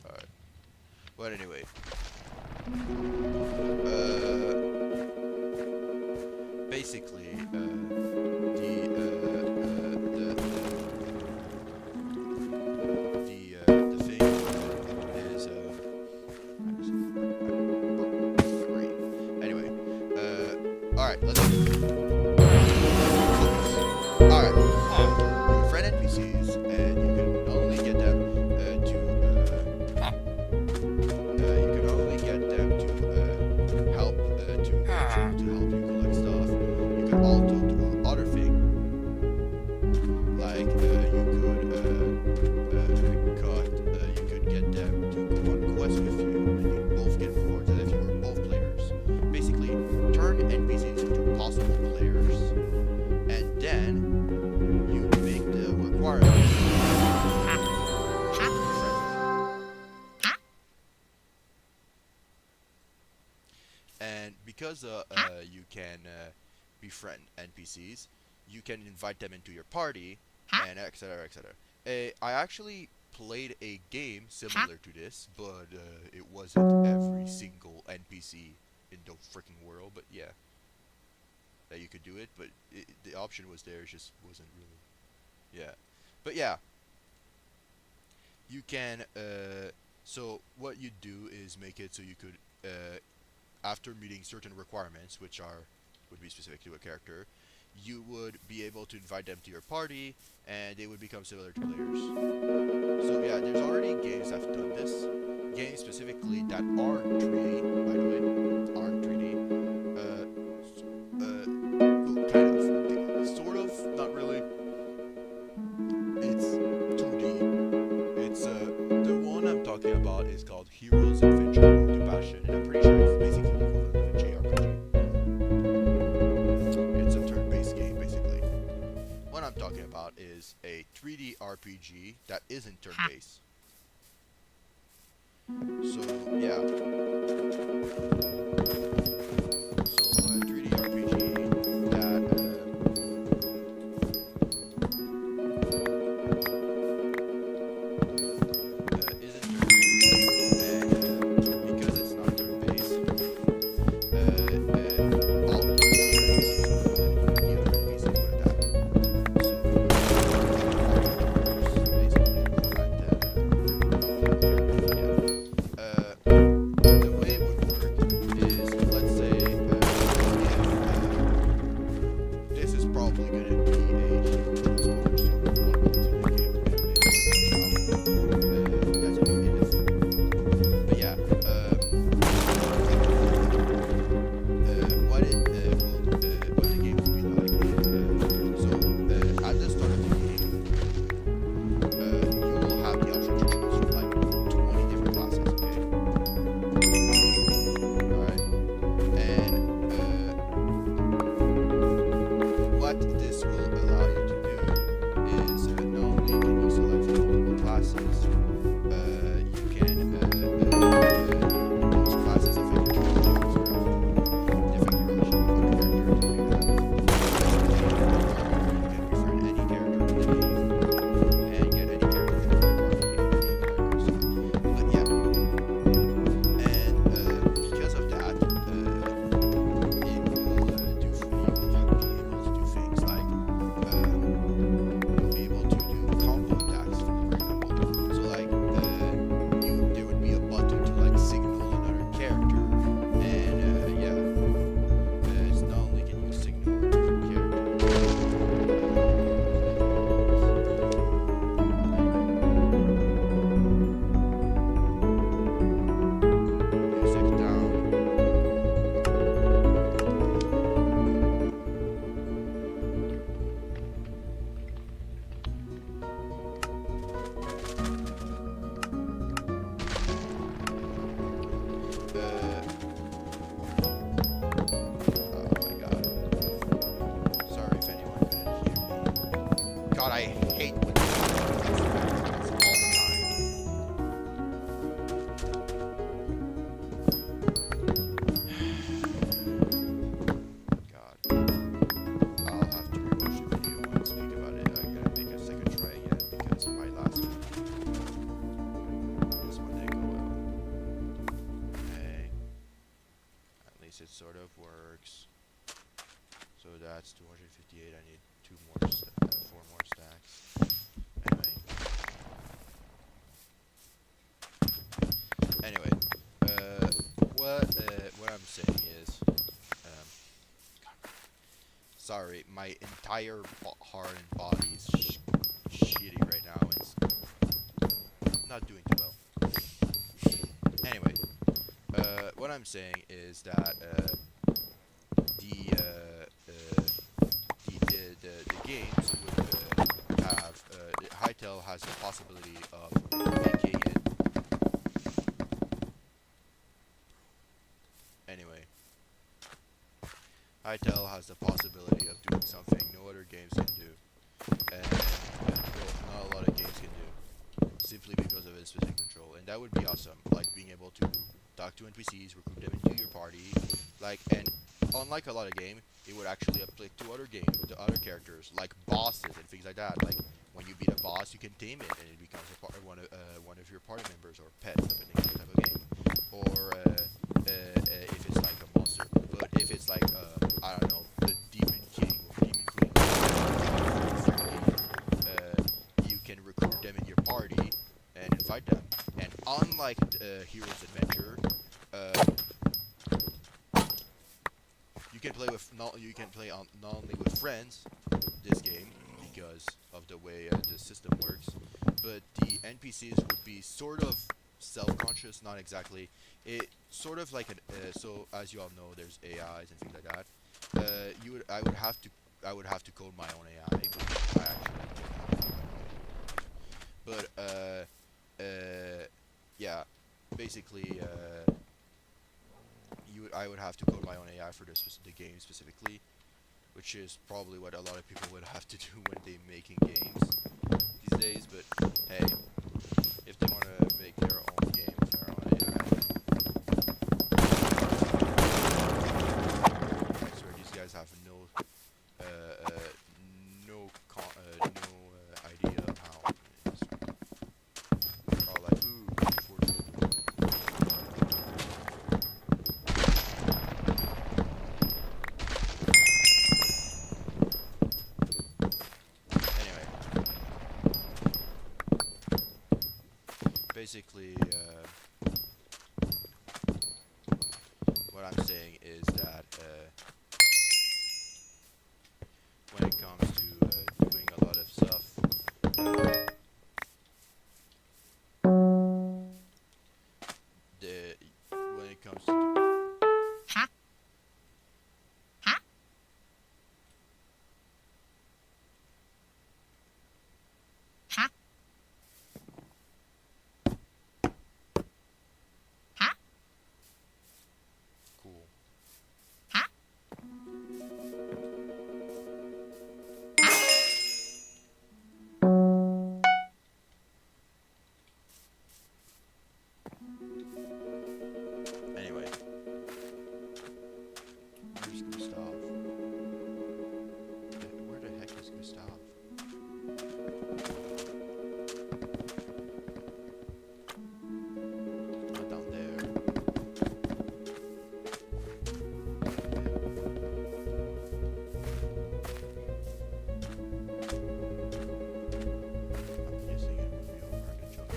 Alright. But anyway. Basically, the thing is, anyway, alright, let's alright, you befriend NPCs, and you can only get them to help you collect stuff. You can also do other things, like you could get them to go on quests with you, and you both get rewards as if you were both players. Basically, turn NPCs into possible players, and then you make the requirements. And because you can befriend NPCs, you can invite them into your party, and etc. etc. I actually played a game similar to this, but it wasn't every single NPC in the freaking world. But yeah, that you could do it, but the option was there, it just wasn't really. Yeah, but yeah, you can. So what you do is make it so you could. After meeting certain requirements, which would be specific to a character, you would be able to invite them to your party, and they would become similar to players. So yeah, there's already games that have done this. Games specifically that aren't 3D, by the way, aren't 3D. Kind of, sort of, not really. It's 2D. It's the one I'm talking about is called Heroes Adventure Road to Passion, and I'm pretty sure it's basically the equivalent of a JRPG. It's a turn-based game, basically. What I'm talking about is a 3D 3D RPG that isn't turn-based. So yeah, so 3D RPG that isn't turn-based, and because it's not turn-based, all the other NPCs would attack. So the way it would work is, let's say, this is probably going to be a huge spoiler, so welcome to the game. That's what it is. But yeah, what the game will be like. So at the start of the game, you will have the option to choose from like 20 different classes. Okay. Alright. And what this will allow you to do is not only can you select multiple classes, you can those classes affect your sort of affect the relation with other characters and things like that. You can befriend any character in the game and get any character in the game. But yeah, and because of that, it will you will be able to do things like you'll be able to do combo attacks, for example. So like there would be a button to like signal another character, and yeah, it's not only can you signal a different character. Music down. Oh my god. Sorry if anyone couldn't hear me. God, I hate when this happens all the time. God. I'll have to rewatch the video and speak about it. I'm gonna make a second try again because my last one, this one didn't go well. Okay. At least it sort of works. So that's 258. I need 4 more stacks. Anyway, what I'm saying is, sorry, my entire heart and body is shitty right now. It's not doing too well. Anyway, what I'm saying is that the games would have Hytale has the possibility of making it. Anyway, Hytale has the possibility of doing something no other games can do, and well, not a lot of games can do, simply because of its specific control, and that would be awesome. Like being able to talk to NPCs, recruit them into your party, like, and unlike a lot of games, it would actually apply to other games, to other characters, like bosses and things like that. Like when you beat a boss, you can tame it, and it becomes one of your party members or pets, depending on the type of game. Or if it's like a monster, but if it's like I don't know, the Demon King or Demon Queen, you can recruit them in your party and invite them. And unlike Hero's Adventure, you can play not only with friends this game because of the way the system works, but the NPCs would be sort of self-conscious, not exactly. It sort of like so as you all know, there's AIs and things like that. I would have to code my own AI, which I actually don't have. But yeah, basically I would have to code my own AI for the game specifically, which is probably what a lot of people would have to do when they're making games these basically, what I'm saying is that when it comes to doing a lot of stuff, the when it comes to cool. Anyway, where's Gustav? Where the heck is Gustav? Not down there. I'm guessing it will be over in the jungle.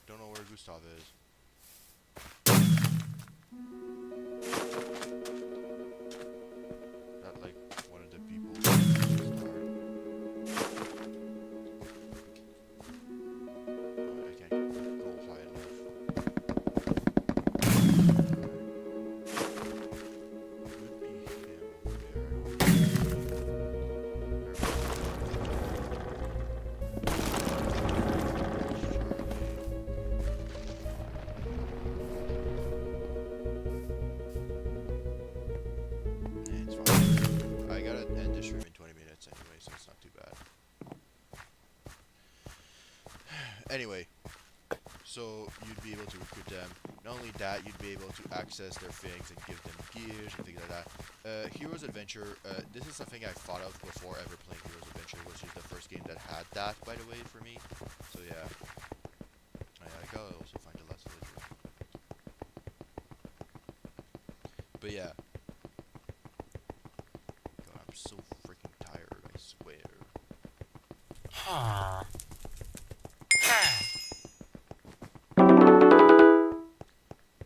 Don't know where Gustav is. Not like one of the people who start. I can't go high enough. Would be him over there. It's fine. I gotta end this stream in 20 minutes anyway, so it's not too bad. Anyway, so you'd be able to recruit them. Not only that, you'd be able to access their things and give them gears and things like that. Heroes Adventure, this is something I thought of before ever playing Heroes Adventure, which is the first game that had that, by the way, for me. So yeah. I gotta also find the last villager. But yeah. God, I'm so freaking tired, I swear.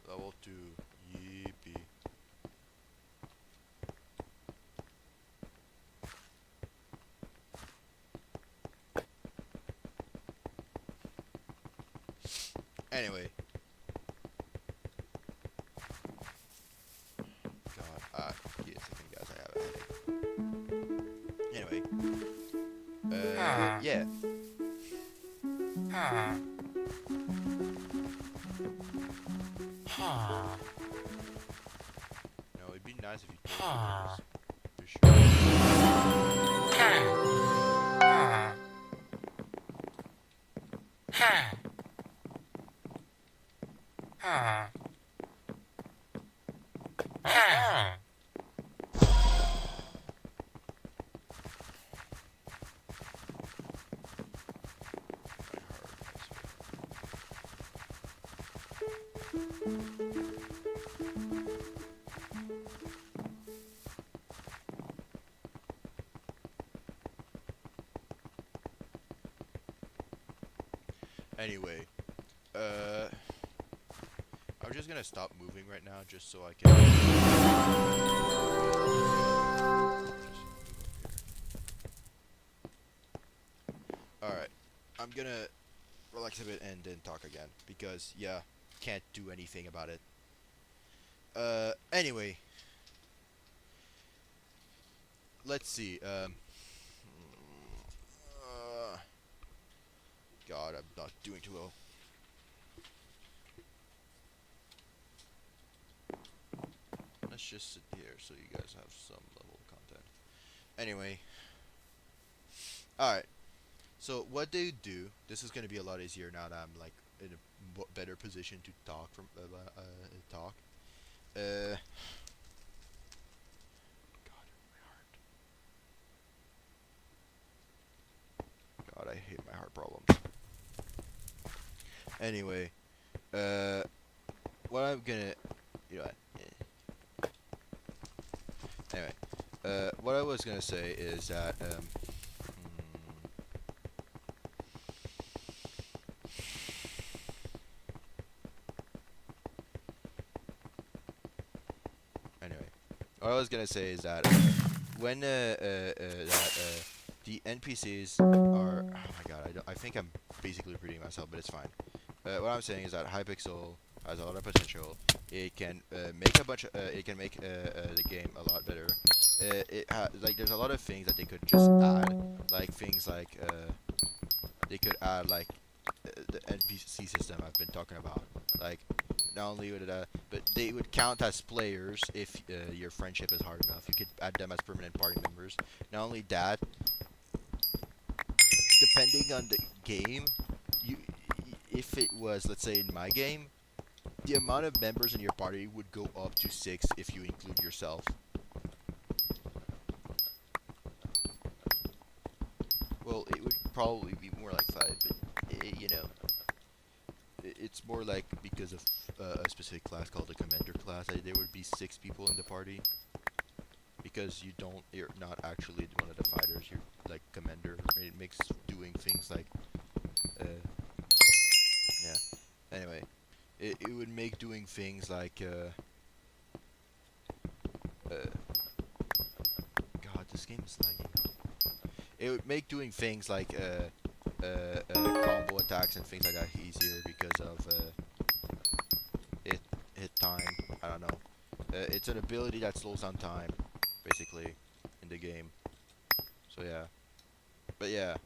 Level 2. Yippee. Anyway. God, yes, I think guys, I have a headache. Anyway. Yeah. No, it'd be nice if you told me this. For sure. Anyway, I'm just gonna stop moving right now just so I can Alright, I'm gonna relax a bit and then talk again because yeah, can't do anything about it. Anyway, let's see. God, I'm not doing too well. Let's just sit here so you guys have some level of content. Anyway, alright. So what they do, this is gonna be a lot easier now that I'm like in a better position to talk from talk. God, my heart. God, I hate my heart problems. Anyway, what I'm gonna, you know what? Anyway, what I was gonna say is that anyway, what I was gonna say is that when the NPCs are, oh my god, I think I'm basically repeating myself, but it's fine. What I'm saying is that Hypixel has a lot of potential. It can make a bunch of, it can make the game a lot better. Like there's a lot of things that they could just add, like things like they could add like the NPC system I've been talking about. Like not only would it, but they would count as players if your friendship is hard enough. You could add them as permanent party members. Not only that, depending on the game, you if it was, let's say in my game, the amount of members in your party would go up to 6 if you include yourself. Well, it would probably be more like 5, but you know, it's more like because of a specific class called the commander class. There would be 6 people in the party because you're not actually one of the fighters. You're like commander. It makes doing things like, yeah. Anyway, it would make doing things like, God, this game is lagging. It would make doing things like combo attacks and things like that easier because of hit time. I don't know. It's an ability that slows down time, basically, in the game. So yeah, but yeah.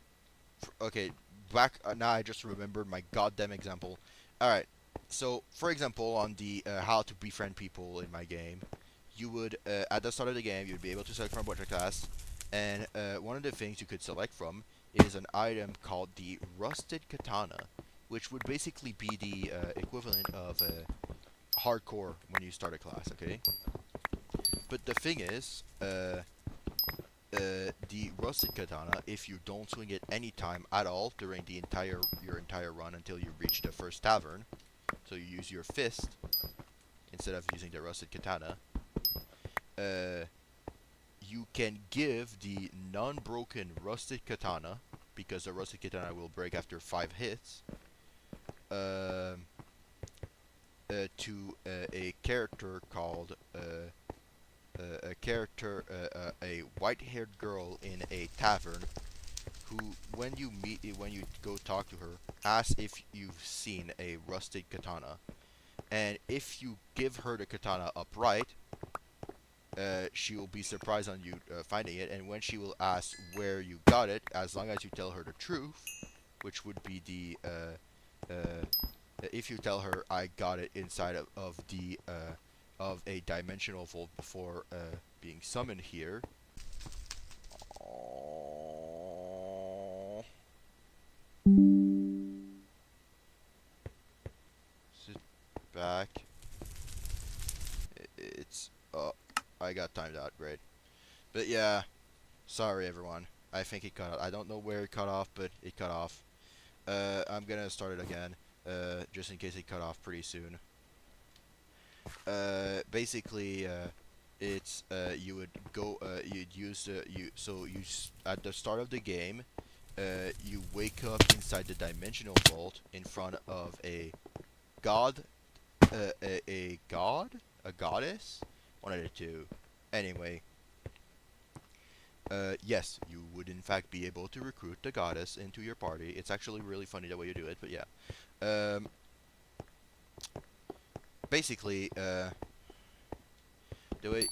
Okay, back now. I just remembered my goddamn example. All right. So for example, on the how to befriend people in my game, you would at the start of the game you'd be able to select from a bunch of class, and one of the things you could select from is an item called the rusted katana, which would basically be the equivalent of hardcore when you start a class. Okay, but the thing is, the rusted katana, if you don't swing it any time at all during your entire run until you reach the first tavern, so you use your fist instead of using the rusted katana, you can give the non-broken rusted katana, because the rusted katana will break after 5 hits, to a character called a white-haired girl in a tavern, who, when you go talk to her, asks if you've seen a rusted katana, and if you give her the katana upright, she will be surprised on you finding it, and when she will ask where you got it, as long as you tell her the truth, which would be the if you tell her I got it inside of a dimensional vault before being summoned here. Sit back. It's I got timed out, great. But yeah, sorry everyone. I think it cut off. I don't know where it cut off, but it cut off. I'm gonna start it again, just in case it cut off pretty soon. Basically, it's you would go, you'd use at the start of the game, you wake up inside the dimensional vault in front of a god, a god, a goddess, one of the two. Anyway, yes, you would in fact be able to recruit the goddess into your party. It's actually really funny the way you do it, but yeah. Basically, the way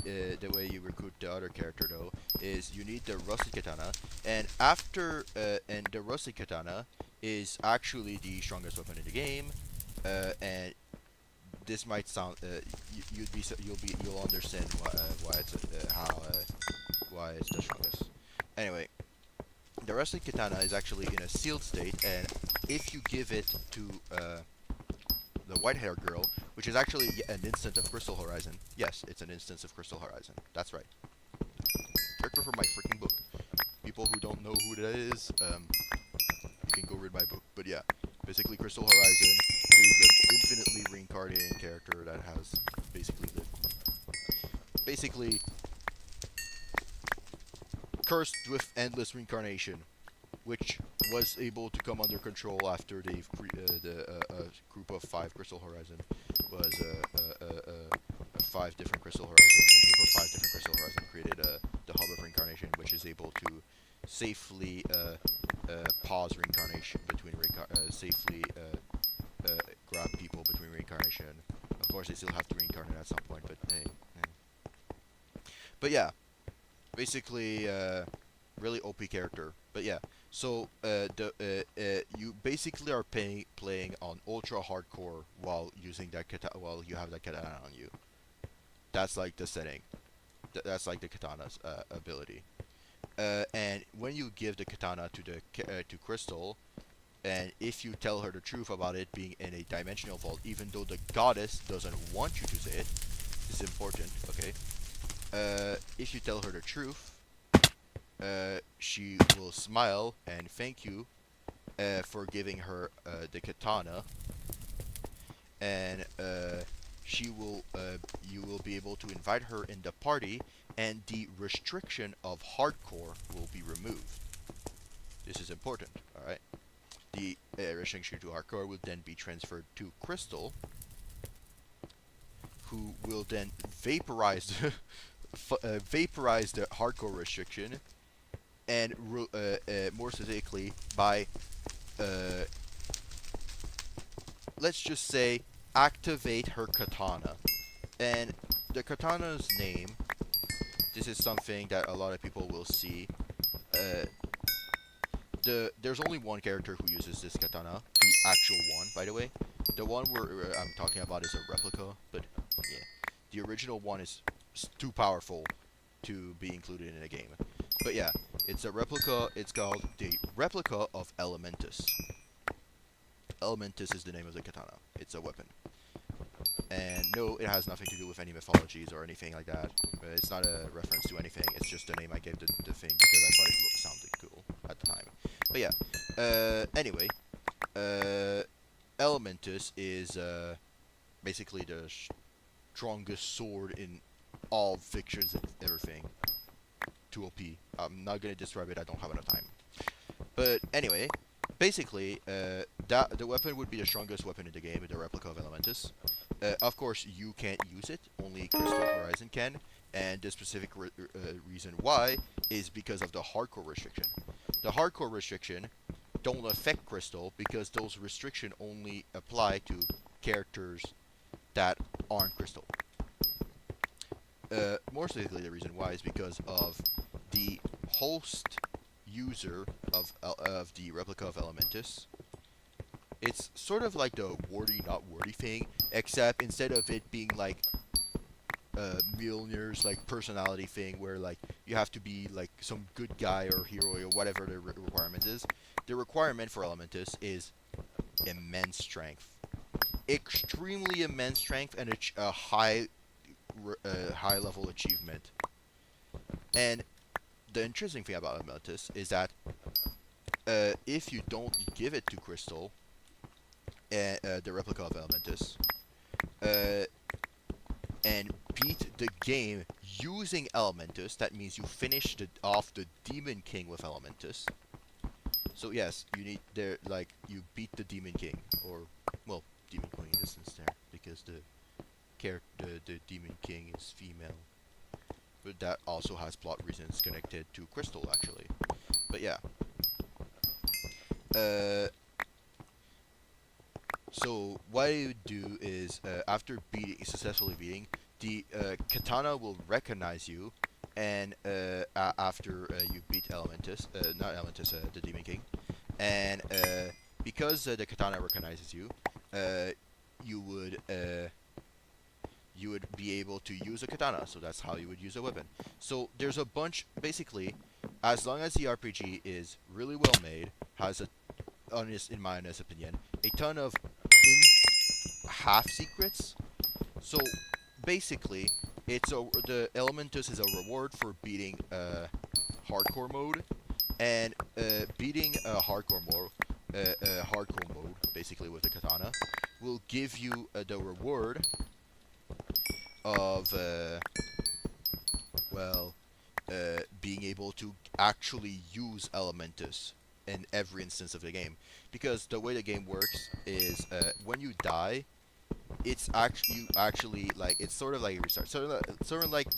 you recruit the other character though is you need the rusted katana, and and the rusted katana is actually the strongest weapon in the game, and this might sound you'll understand why it's why it's the strongest. Anyway, the rusted katana is actually in a sealed state, and if you give it to the white-haired girl, which is actually an instance of Crystal Horizon. Yes, it's an instance of Crystal Horizon. That's right. Character from my freaking book. People who don't know who that is, you can go read my book. But yeah, basically Crystal Horizon is an infinitely reincarnating character that has basically lived. Basically, cursed with endless reincarnation, which was able to come under control after they've group of 5 Crystal Horizon was 5 different Crystal Horizon. A group of 5 different Crystal Horizon created the Hub of Reincarnation, which is able to safely pause reincarnation between safely grab people between reincarnation. Of course, they still have to reincarnate at some point, but hey. But yeah, basically, really OP character. But yeah, so you basically are playing on ultra hardcore while using that while you have that katana on you. That's like the setting. That's like the katana's ability. And when you give the katana to the to Crystal, and if you tell her the truth about it being in a dimensional vault, even though the goddess doesn't want you to say it, this is important. Okay. If you tell her the truth, she will smile and thank you for giving her the katana, and you will be able to invite her in the party, and the restriction of hardcore will be removed. This is important. All right. The restriction to hardcore will then be transferred to Crystal, who will then vaporize vaporize the hardcore restriction, and more specifically by let's just say activate her katana. And the katana's name, this is something that a lot of people will see. There's only one character who uses this katana, the actual one, by the way. The one I'm talking about is a replica, but yeah, the original one is too powerful to be included in a game. But yeah, it's a replica. It's called the replica of Elementus. Elementus is the name of the katana. It's a weapon. And no, it has nothing to do with any mythologies or anything like that. It's not a reference to anything. It's just the name I gave the thing because I thought it sounded cool at the time. But yeah. Anyway, Elementus is basically the strongest sword in all fictions and everything. 2 OP. I'm not gonna describe it. I don't have enough time. But anyway, basically, the weapon would be the strongest weapon in the game, the replica of Elementus. Of course, you can't use it. Only Crystal Horizon can. And the specific reason why is because of the hardcore restriction. The hardcore restriction don't affect Crystal because those restrictions only apply to characters that aren't Crystal. More specifically, the reason why is because of the host user of the replica of Elementus. It's sort of like the wordy not wordy thing, except instead of it being like Mjolnir's like personality thing, where like you have to be like some good guy or hero or whatever the requirement is. The requirement for Elementus is immense strength, extremely immense strength, and a high level achievement. And the interesting thing about Elementus is that if you don't give it to Crystal, the replica of Elementus, and beat the game using Elementus, that means you finish off the Demon King with Elementus. So yes, you need you beat the Demon King, or well, Demon Queen in this instance there, because the Demon King is female. But that also has plot reasons connected to Crystal, actually. But yeah. So what you would do is, after successfully beating, the katana will recognize you, and after you beat Elementus, not Elementus, the Demon King, and because the katana recognizes you, you would be able to use a katana. So that's how you would use a weapon. So there's a bunch, basically, as long as the RPG is really well made, has in my honest opinion, a ton of half secrets. So basically, the Elementus is a reward for beating hardcore mode, and beating a hardcore mode, basically with the katana, will give you the reward of being able to actually use Elementus in every instance of the game. Because the way the game works is when you die, it's actually like it's sort of like a restart, sort of like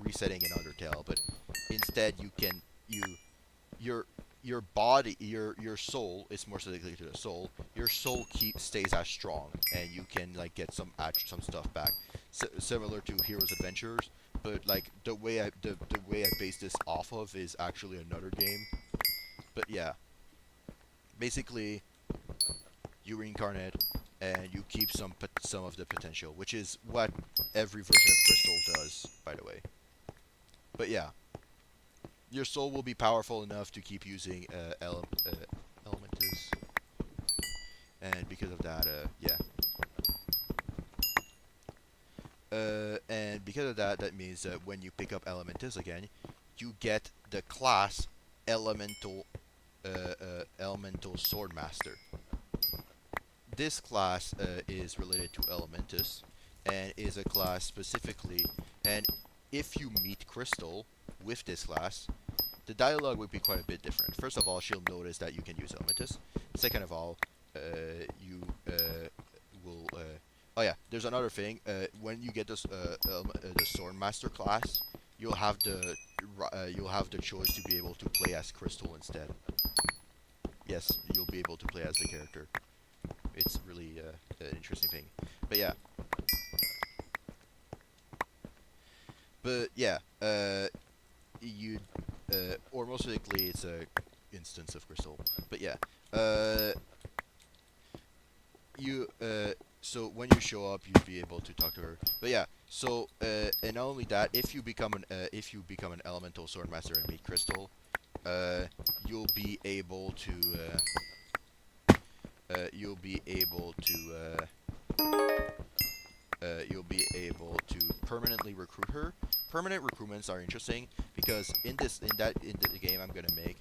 resetting in Undertale, but instead you can your your body, your soul, is more specifically to the soul. Your soul stays as strong, and you can like get some stuff back, similar to Heroes Adventures. But like the way I base this off of is actually another game. But yeah, basically you reincarnate and you keep some of the potential, which is what every version of Crystal does, by the way. But yeah, your soul will be powerful enough to keep using Elementus, and because of that, yeah. And because of that, that means that when you pick up Elementus again, you get the class Elemental Swordmaster. This class is related to Elementus, and is a class specifically. And if you meet Crystal with this class, the dialogue would be quite a bit different. First of all, she'll notice that you can use Elementus. Second of all, you will. Oh yeah, there's another thing. When you get this the Swordmaster class, you'll have the choice to be able to play as Crystal instead. Yes, you'll be able to play as the character. It's really an interesting thing. But yeah. But yeah, you or most likely it's a instance of Crystal. But yeah, you so when you show up, you'll be able to talk to her. But yeah, so and not only that, if you become an Elemental Swordmaster and meet Crystal, you'll be able to permanently recruit her. Permanent recruitments are interesting because in the game I'm gonna make,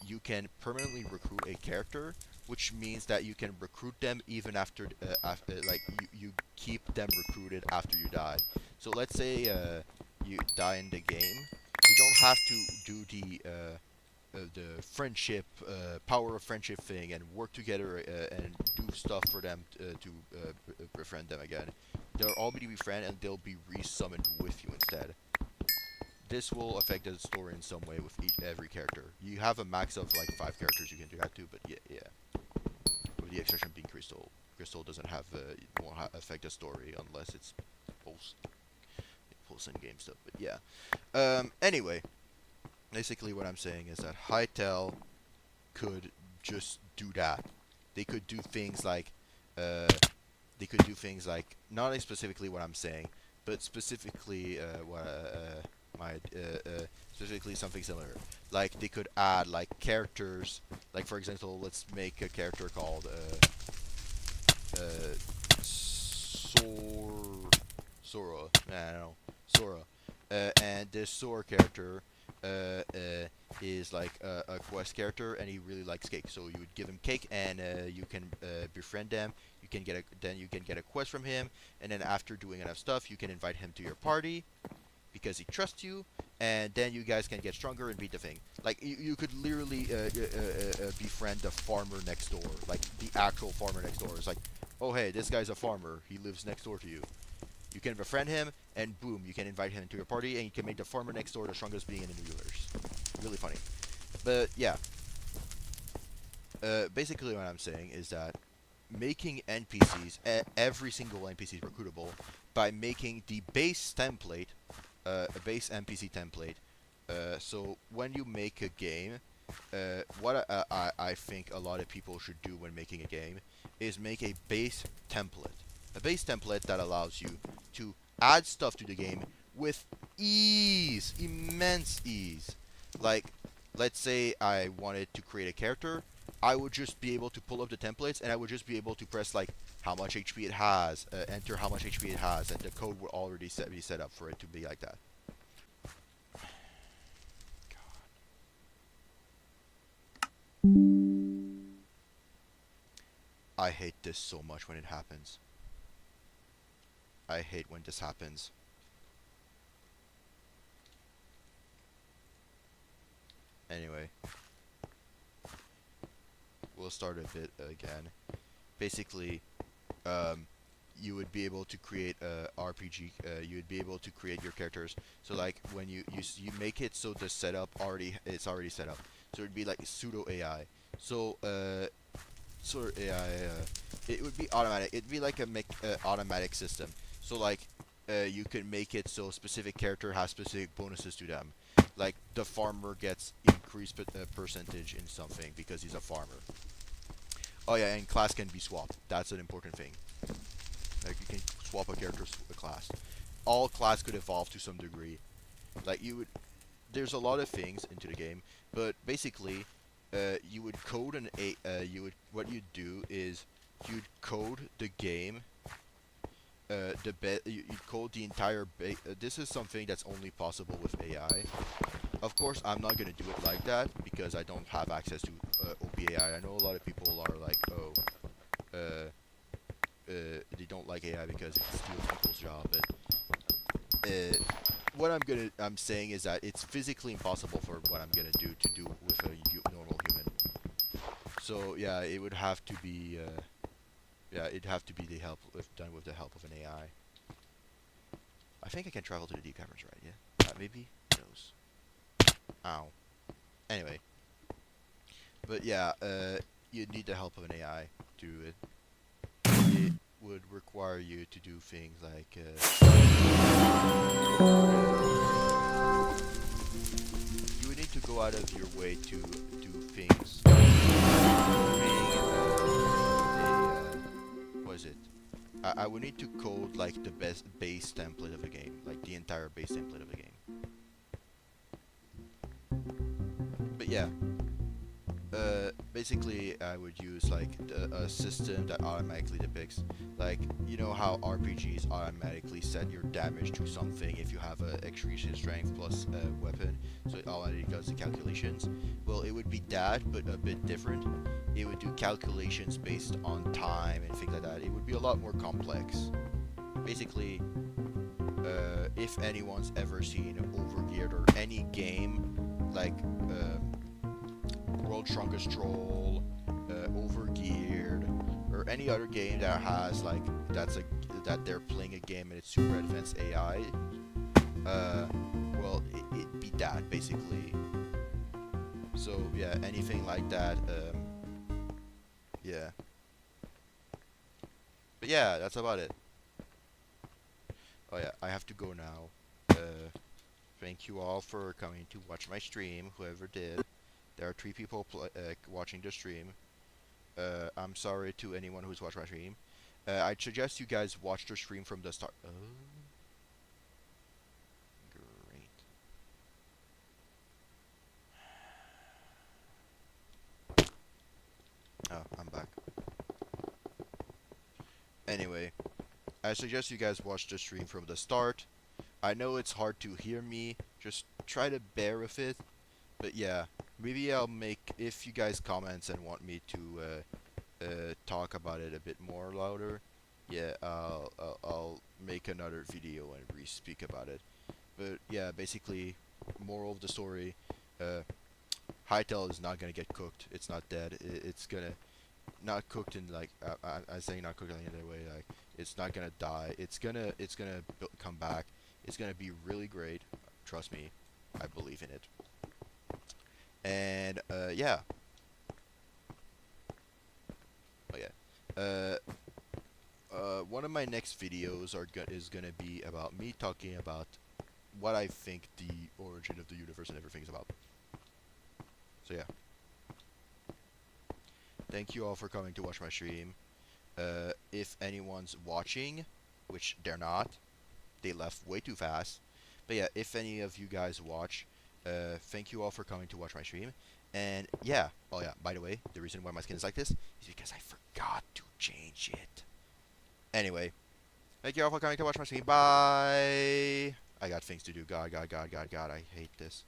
you can permanently recruit a character, which means that you can recruit them even after like you keep them recruited after you die. So let's say you die in the game, you don't have to do the friendship, power of friendship thing and work together and do stuff for them to befriend them again. They'll all be befriended and they'll be resummoned with you instead. This will affect the story in some way with every character. You have a max of like 5 characters you can do that to, but yeah. With the exception being Crystal. Crystal doesn't have it won't affect the story unless it's post in game stuff. But yeah. Anyway, basically what I'm saying is that Hytale could just do that. They could do things like not only specifically what I'm saying, but specifically specifically something similar. Like they could add like characters. Like for example, let's make a character called Sora. I don't know, Sora. And this Sora character is like a quest character, and he really likes cake. So you would give him cake, and you can befriend them. You can get a quest from him, and then after doing enough stuff, you can invite him to your party because he trusts you, and then you guys can get stronger and beat the thing. Like you could literally befriend the farmer next door, like the actual farmer next door. It's like, oh hey, this guy's a farmer. He lives next door to you. You can befriend him, and boom, you can invite him to your party, and you can make the farmer next door the strongest being in the universe. Really funny. But yeah, basically what I'm saying is that making NPCs, every single NPC is recruitable by making the base template, a base NPC template. So when you make a game, what I think a lot of people should do when making a game is make a base template. A base template that allows you to add stuff to the game with ease, immense ease. Like, let's say I wanted to create a character, I would just be able to pull up the templates, and I would just be able to press like how much HP it has, enter how much HP it has, and the code would already be set up for it to be like that. I hate this so much when it happens. I hate when this happens. Anyway, we'll start a bit again. Basically, um, you would be able to create a RPG. You would be able to create your characters. So like when you make it so the setup it's already set up. So it'd be like pseudo AI. So sort of AI. It would be automatic. It'd be like a automatic system. So like you can make it so a specific character has specific bonuses to them. Like the farmer gets increased percentage in something because he's a farmer. Oh yeah, and class can be swapped. That's an important thing. Like you can swap a character a class. All class could evolve to some degree. Like you would, there's a lot of things into the game, but basically, you would code what you'd do is you'd code the game. You'd code the entire this is something that's only possible with AI. Of course, I'm not gonna do it like that because I don't have access to OpenAI. I know a lot of people are like, oh, they don't like AI because it steals people's job. But what I'm saying is that it's physically impossible for what I'm gonna do to do with a normal human. So yeah, it would have to be it'd have to be done with the help of an AI. I think I can travel to the deep caverns, right? Yeah, maybe. Who knows? Ow. Anyway, but yeah, you'd need the help of an AI to do it. It would require you to do things like you would need to go out of your way to do things. What is it? I would need to code like the base template of a game, like the entire base template of a game. But yeah, basically I would use like a system that automatically depicts, like, you know how RPGs automatically set your damage to something if you have a extreme strength plus a weapon, so it automatically does the calculations. Well, it would be that, but a bit different. It would do calculations based on time and things like that. It would be a lot more complex. Basically, if anyone's ever seen Overgeared or any game like World's Strongest Troll, Overgeared, or any other game that has like that they're playing a game and it's super advanced AI, well, it'd be that basically. So yeah, anything like that, yeah. But yeah, that's about it. Oh yeah, I have to go now. Thank you all for coming to watch my stream, whoever did. There are 3 people watching the stream. I'm sorry to anyone who's watched my stream. I'd suggest you guys watch the stream from the start. Oh, great. Oh, I'm back. Anyway, I suggest you guys watch the stream from the start. I know it's hard to hear me. Just try to bear with it. But yeah, maybe I'll make, if you guys comment and want me to talk about it a bit more louder, yeah, I'll make another video and re-speak about it. But yeah, basically, moral of the story, hytale is not gonna get cooked. It's not dead. It's gonna not cooked in like I say not cooked in any other way. Like it's not gonna die. It's gonna come back. It's gonna be really great. Trust me, I believe in it. And yeah. Oh yeah. One of my next videos is gonna be about me talking about what I think the origin of the universe and everything is about. So yeah. Thank you all for coming to watch my stream. If anyone's watching, which they're not, they left way too fast. But yeah, if any of you guys watch, thank you all for coming to watch my stream. And yeah, oh yeah, by the way, the reason why my skin is like this is because I forgot to change it. Anyway, thank you all for coming to watch my stream. Bye! I got things to do. God, I hate this.